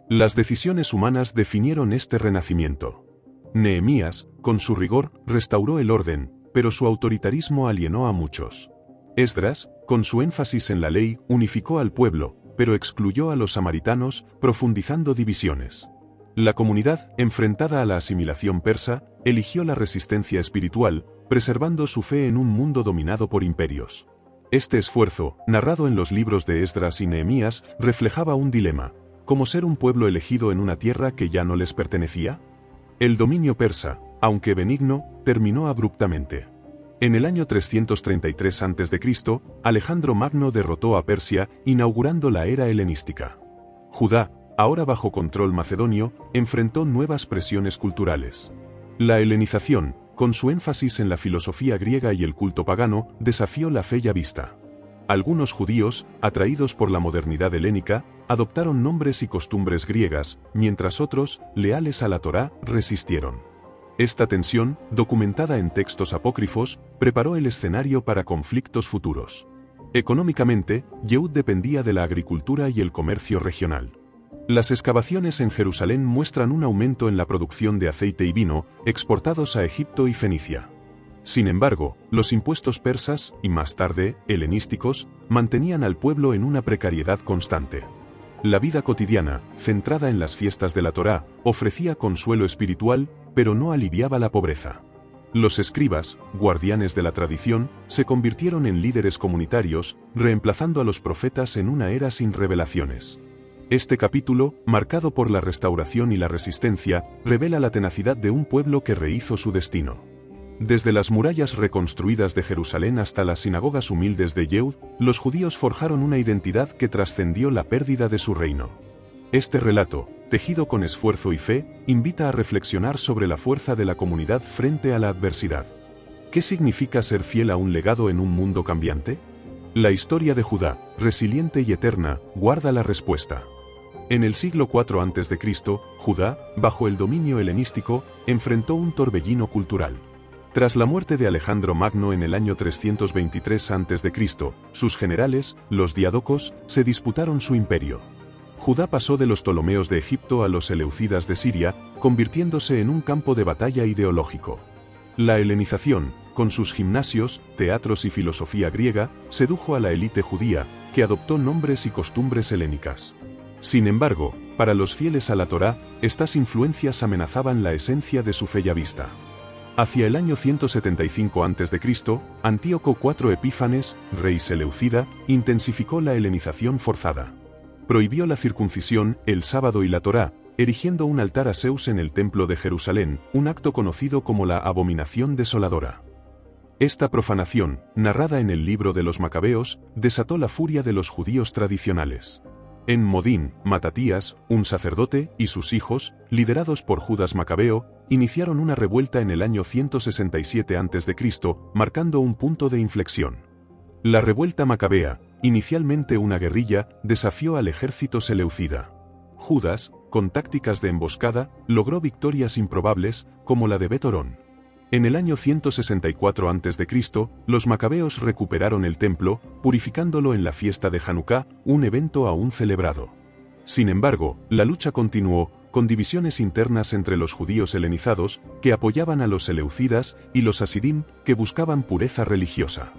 S1: Las decisiones humanas definieron este renacimiento. Nehemías, con su rigor, restauró el orden, pero su autoritarismo alienó a muchos. Esdras, con su énfasis en la ley, unificó al pueblo, pero excluyó a los samaritanos, profundizando divisiones. La comunidad, enfrentada a la asimilación persa, eligió la resistencia espiritual, preservando su fe en un mundo dominado por imperios. Este esfuerzo, narrado en los libros de Esdras y Nehemías, reflejaba un dilema: ¿cómo ser un pueblo elegido en una tierra que ya no les pertenecía? El dominio persa, aunque benigno, terminó abruptamente. En el año 333 a.C., Alejandro Magno derrotó a Persia, inaugurando la era helenística. Judá, ahora bajo control macedonio, enfrentó nuevas presiones culturales. La helenización, con su énfasis en la filosofía griega y el culto pagano, desafió la fe ya vista. Algunos judíos, atraídos por la modernidad helénica, adoptaron nombres y costumbres griegas, mientras otros, leales a la Torá, resistieron. Esta tensión, documentada en textos apócrifos, preparó el escenario para conflictos futuros. Económicamente, Yehud dependía de la agricultura y el comercio regional. Las excavaciones en Jerusalén muestran un aumento en la producción de aceite y vino, exportados a Egipto y Fenicia. Sin embargo, los impuestos persas, y más tarde, helenísticos, mantenían al pueblo en una precariedad constante. La vida cotidiana, centrada en las fiestas de la Torá, ofrecía consuelo espiritual, pero no aliviaba la pobreza. Los escribas, guardianes de la tradición, se convirtieron en líderes comunitarios, reemplazando a los profetas en una era sin revelaciones. Este capítulo, marcado por la restauración y la resistencia, revela la tenacidad de un pueblo que rehizo su destino. Desde las murallas reconstruidas de Jerusalén hasta las sinagogas humildes de Yehud, los judíos forjaron una identidad que trascendió la pérdida de su reino. Este relato, tejido con esfuerzo y fe, invita a reflexionar sobre la fuerza de la comunidad frente a la adversidad. ¿Qué significa ser fiel a un legado en un mundo cambiante? La historia de Judá, resiliente y eterna, guarda la respuesta. En el siglo IV a.C., Judá, bajo el dominio helenístico, enfrentó un torbellino cultural. Tras la muerte de Alejandro Magno en el año 323 a.C., sus generales, los diádocos, se disputaron su imperio. Judá pasó de los Ptolomeos de Egipto a los seleucidas de Siria, convirtiéndose en un campo de batalla ideológico. La helenización, con sus gimnasios, teatros y filosofía griega, sedujo a la élite judía, que adoptó nombres y costumbres helénicas. Sin embargo, para los fieles a la Torá, estas influencias amenazaban la esencia de su fe yavista. Hacia el año 175 a.C., Antíoco IV Epífanes, rey seleucida, intensificó la helenización forzada. Prohibió la circuncisión, el sábado y la Torá, erigiendo un altar a Zeus en el templo de Jerusalén, un acto conocido como la abominación desoladora. Esta profanación, narrada en el libro de los Macabeos, desató la furia de los judíos tradicionales. En Modín, Matatías, un sacerdote, y sus hijos, liderados por Judas Macabeo, iniciaron una revuelta en el año 167 a.C., marcando un punto de inflexión. La revuelta macabea, inicialmente una guerrilla, desafió al ejército seleucida. Judas, con tácticas de emboscada, logró victorias improbables, como la de Betorón. En el año 164 a.C., los macabeos recuperaron el templo, purificándolo en la fiesta de Hanukkah, un evento aún celebrado. Sin embargo, la lucha continuó, con divisiones internas entre los judíos helenizados, que apoyaban a los seleucidas, y los hasidim, que buscaban pureza religiosa.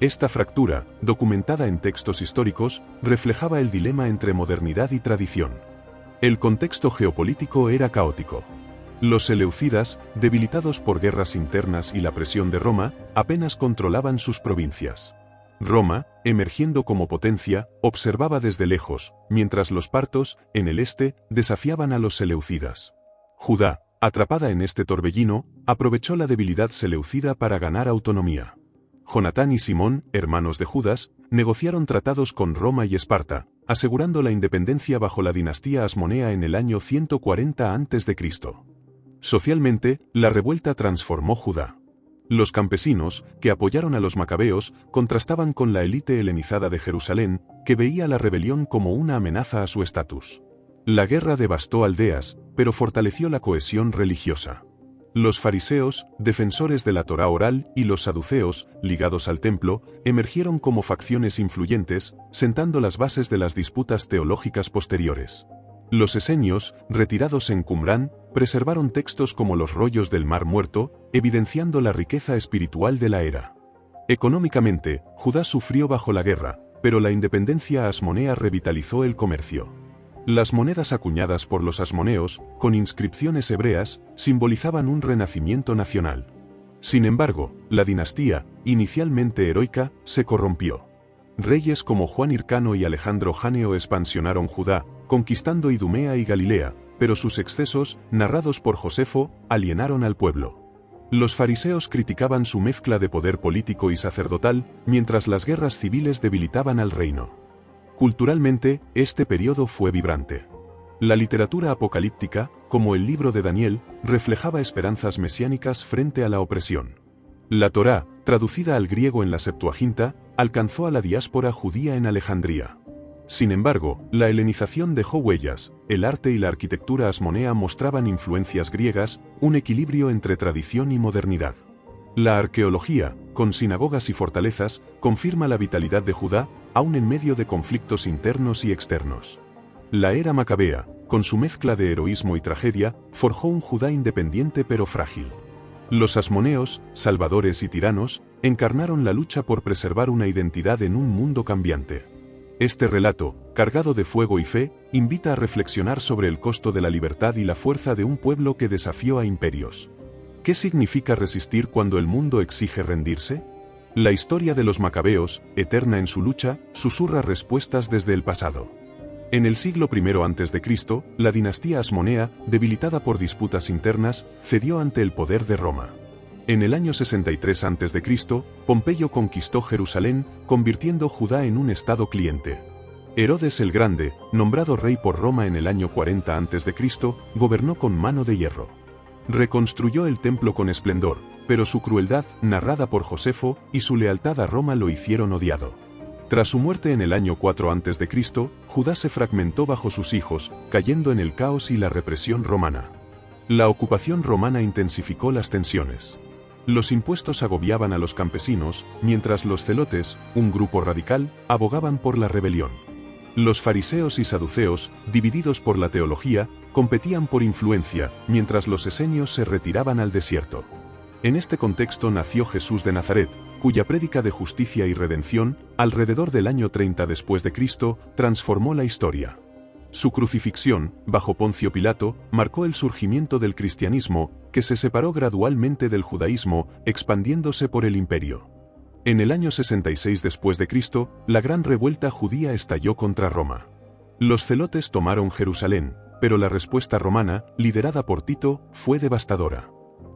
S1: Esta fractura, documentada en textos históricos, reflejaba el dilema entre modernidad y tradición. El contexto geopolítico era caótico. Los seleucidas, debilitados por guerras internas y la presión de Roma, apenas controlaban sus provincias. Roma, emergiendo como potencia, observaba desde lejos, mientras los partos, en el este, desafiaban a los seleucidas. Judá, atrapada en este torbellino, aprovechó la debilidad seleucida para ganar autonomía. Jonatán y Simón, hermanos de Judas, negociaron tratados con Roma y Esparta, asegurando la independencia bajo la dinastía Asmonea en el año 140 a.C. Socialmente, la revuelta transformó Judá. Los campesinos, que apoyaron a los macabeos, contrastaban con la élite helenizada de Jerusalén, que veía la rebelión como una amenaza a su estatus. La guerra devastó aldeas, pero fortaleció la cohesión religiosa. Los fariseos, defensores de la Torá oral, y los saduceos, ligados al templo, emergieron como facciones influyentes, sentando las bases de las disputas teológicas posteriores. Los esenios, retirados en Qumrán, preservaron textos como los rollos del Mar Muerto, evidenciando la riqueza espiritual de la era. Económicamente, Judá sufrió bajo la guerra, pero la independencia asmonea revitalizó el comercio. Las monedas acuñadas por los asmoneos, con inscripciones hebreas, simbolizaban un renacimiento nacional. Sin embargo, la dinastía, inicialmente heroica, se corrompió. Reyes como Juan Hircano y Alejandro Jáneo expansionaron Judá, conquistando Idumea y Galilea, pero sus excesos, narrados por Josefo, alienaron al pueblo. Los fariseos criticaban su mezcla de poder político y sacerdotal, mientras las guerras civiles debilitaban al reino. Culturalmente, este periodo fue vibrante. La literatura apocalíptica, como el libro de Daniel, reflejaba esperanzas mesiánicas frente a la opresión. La Torá, traducida al griego en la Septuaginta, alcanzó a la diáspora judía en Alejandría. Sin embargo, la helenización dejó huellas, el arte y la arquitectura asmonea mostraban influencias griegas, un equilibrio entre tradición y modernidad. La arqueología, con sinagogas y fortalezas, confirma la vitalidad de Judá, aun en medio de conflictos internos y externos. La era macabea, con su mezcla de heroísmo y tragedia, forjó un Judá independiente pero frágil. Los asmoneos, salvadores y tiranos, encarnaron la lucha por preservar una identidad en un mundo cambiante. Este relato, cargado de fuego y fe, invita a reflexionar sobre el costo de la libertad y la fuerza de un pueblo que desafió a imperios. ¿Qué significa resistir cuando el mundo exige rendirse? La historia de los macabeos, eterna en su lucha, susurra respuestas desde el pasado. En el siglo I a.C., la dinastía Asmonea, debilitada por disputas internas, cedió ante el poder de Roma. En el año 63 a.C., Pompeyo conquistó Jerusalén, convirtiendo Judá en un estado cliente. Herodes el Grande, nombrado rey por Roma en el año 40 a.C., gobernó con mano de hierro. Reconstruyó el templo con esplendor, pero su crueldad, narrada por Josefo, y su lealtad a Roma lo hicieron odiado. Tras su muerte en el año 4 a.C., Judá se fragmentó bajo sus hijos, cayendo en el caos y la represión romana. La ocupación romana intensificó las tensiones. Los impuestos agobiaban a los campesinos, mientras los celotes, un grupo radical, abogaban por la rebelión. Los fariseos y saduceos, divididos por la teología, competían por influencia, mientras los esenios se retiraban al desierto. En este contexto nació Jesús de Nazaret, cuya prédica de justicia y redención, alrededor del año 30 después de Cristo, transformó la historia. Su crucifixión, bajo Poncio Pilato, marcó el surgimiento del cristianismo, que se separó gradualmente del judaísmo, expandiéndose por el imperio. En el año 66 después de Cristo, la gran revuelta judía estalló contra Roma. Los celotes tomaron Jerusalén, pero la respuesta romana, liderada por Tito, fue devastadora.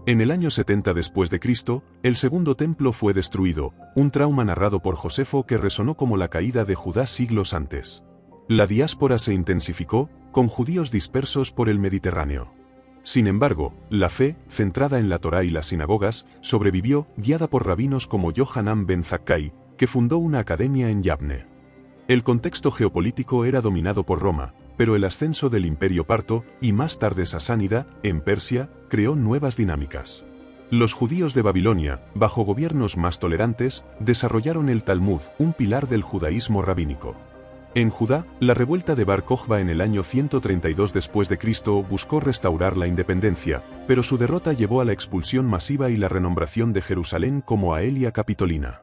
S1: En el año 70 después de Cristo, el segundo templo fue destruido, un trauma narrado por Josefo que resonó como la caída de Judá siglos antes. La diáspora se intensificó, con judíos dispersos por el Mediterráneo. Sin embargo, la fe, centrada en la Torá y las sinagogas, sobrevivió, guiada por rabinos como Yohanan ben Zakkai, que fundó una academia en Yabne. El contexto geopolítico era dominado por Roma, pero el ascenso del Imperio Parto, y más tarde Sasánida, en Persia, creó nuevas dinámicas. Los judíos de Babilonia, bajo gobiernos más tolerantes, desarrollaron el Talmud, un pilar del judaísmo rabínico. En Judá, la revuelta de Bar Kokhba en el año 132 después de Cristo buscó restaurar la independencia, pero su derrota llevó a la expulsión masiva y la renombración de Jerusalén como Aelia Capitolina.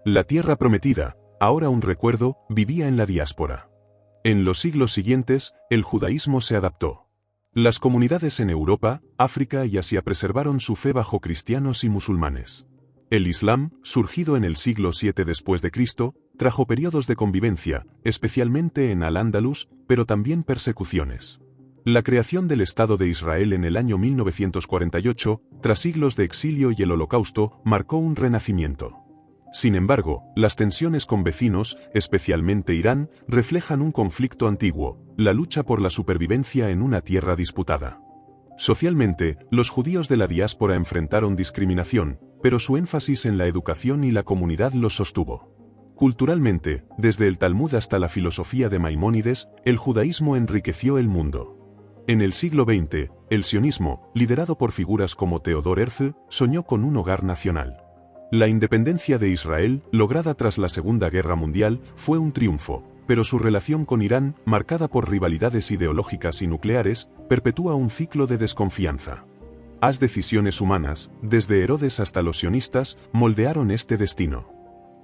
S1: La tierra prometida, ahora un recuerdo, vivía en la diáspora. En los siglos siguientes, el judaísmo se adaptó. Las comunidades en Europa, África y Asia preservaron su fe bajo cristianos y musulmanes. El Islam, surgido en el siglo VII después de Cristo, trajo periodos de convivencia, especialmente en Al-Ándalus, pero también persecuciones. La creación del Estado de Israel en el año 1948, tras siglos de exilio y el Holocausto, marcó un renacimiento. Sin embargo, las tensiones con vecinos, especialmente Irán, reflejan un conflicto antiguo, la lucha por la supervivencia en una tierra disputada. Socialmente, los judíos de la diáspora enfrentaron discriminación, pero su énfasis en la educación y la comunidad los sostuvo. Culturalmente, desde el Talmud hasta la filosofía de Maimónides, el judaísmo enriqueció el mundo. En el siglo XX, el sionismo, liderado por figuras como Theodor Herzl, soñó con un hogar nacional. La independencia de Israel, lograda tras la Segunda Guerra Mundial, fue un triunfo, pero su relación con Irán, marcada por rivalidades ideológicas y nucleares, perpetúa un ciclo de desconfianza. Las decisiones humanas, desde Herodes hasta los sionistas, moldearon este destino.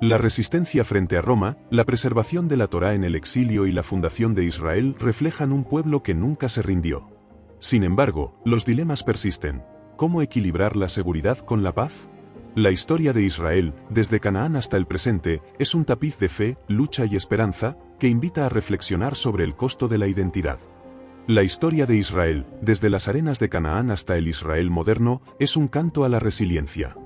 S1: La resistencia frente a Roma, la preservación de la Torá en el exilio y la fundación de Israel reflejan un pueblo que nunca se rindió. Sin embargo, los dilemas persisten. ¿Cómo equilibrar la seguridad con la paz? La historia de Israel, desde Canaán hasta el presente, es un tapiz de fe, lucha y esperanza, que invita a reflexionar sobre el costo de la identidad. La historia de Israel, desde las arenas de Canaán hasta el Israel moderno, es un canto a la resiliencia.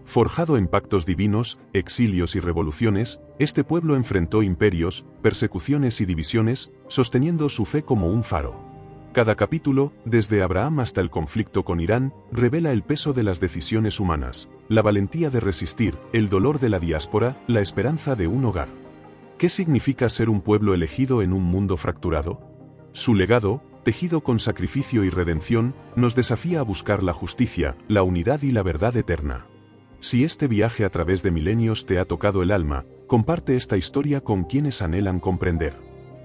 S1: Forjado en pactos divinos, exilios y revoluciones, este pueblo enfrentó imperios, persecuciones y divisiones, sosteniendo su fe como un faro. Cada capítulo, desde Abraham hasta el conflicto con Irán, revela el peso de las decisiones humanas, la valentía de resistir, el dolor de la diáspora, la esperanza de un hogar. ¿Qué significa ser un pueblo elegido en un mundo fracturado? Su legado, tejido con sacrificio y redención, nos desafía a buscar la justicia, la unidad y la verdad eterna. Si este viaje a través de milenios te ha tocado el alma, comparte esta historia con quienes anhelan comprender.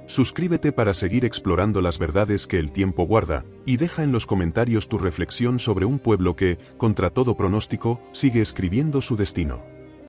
S1: Suscríbete para seguir explorando las verdades que el tiempo guarda, y deja en los comentarios tu reflexión sobre un pueblo que, contra todo pronóstico, sigue escribiendo su destino.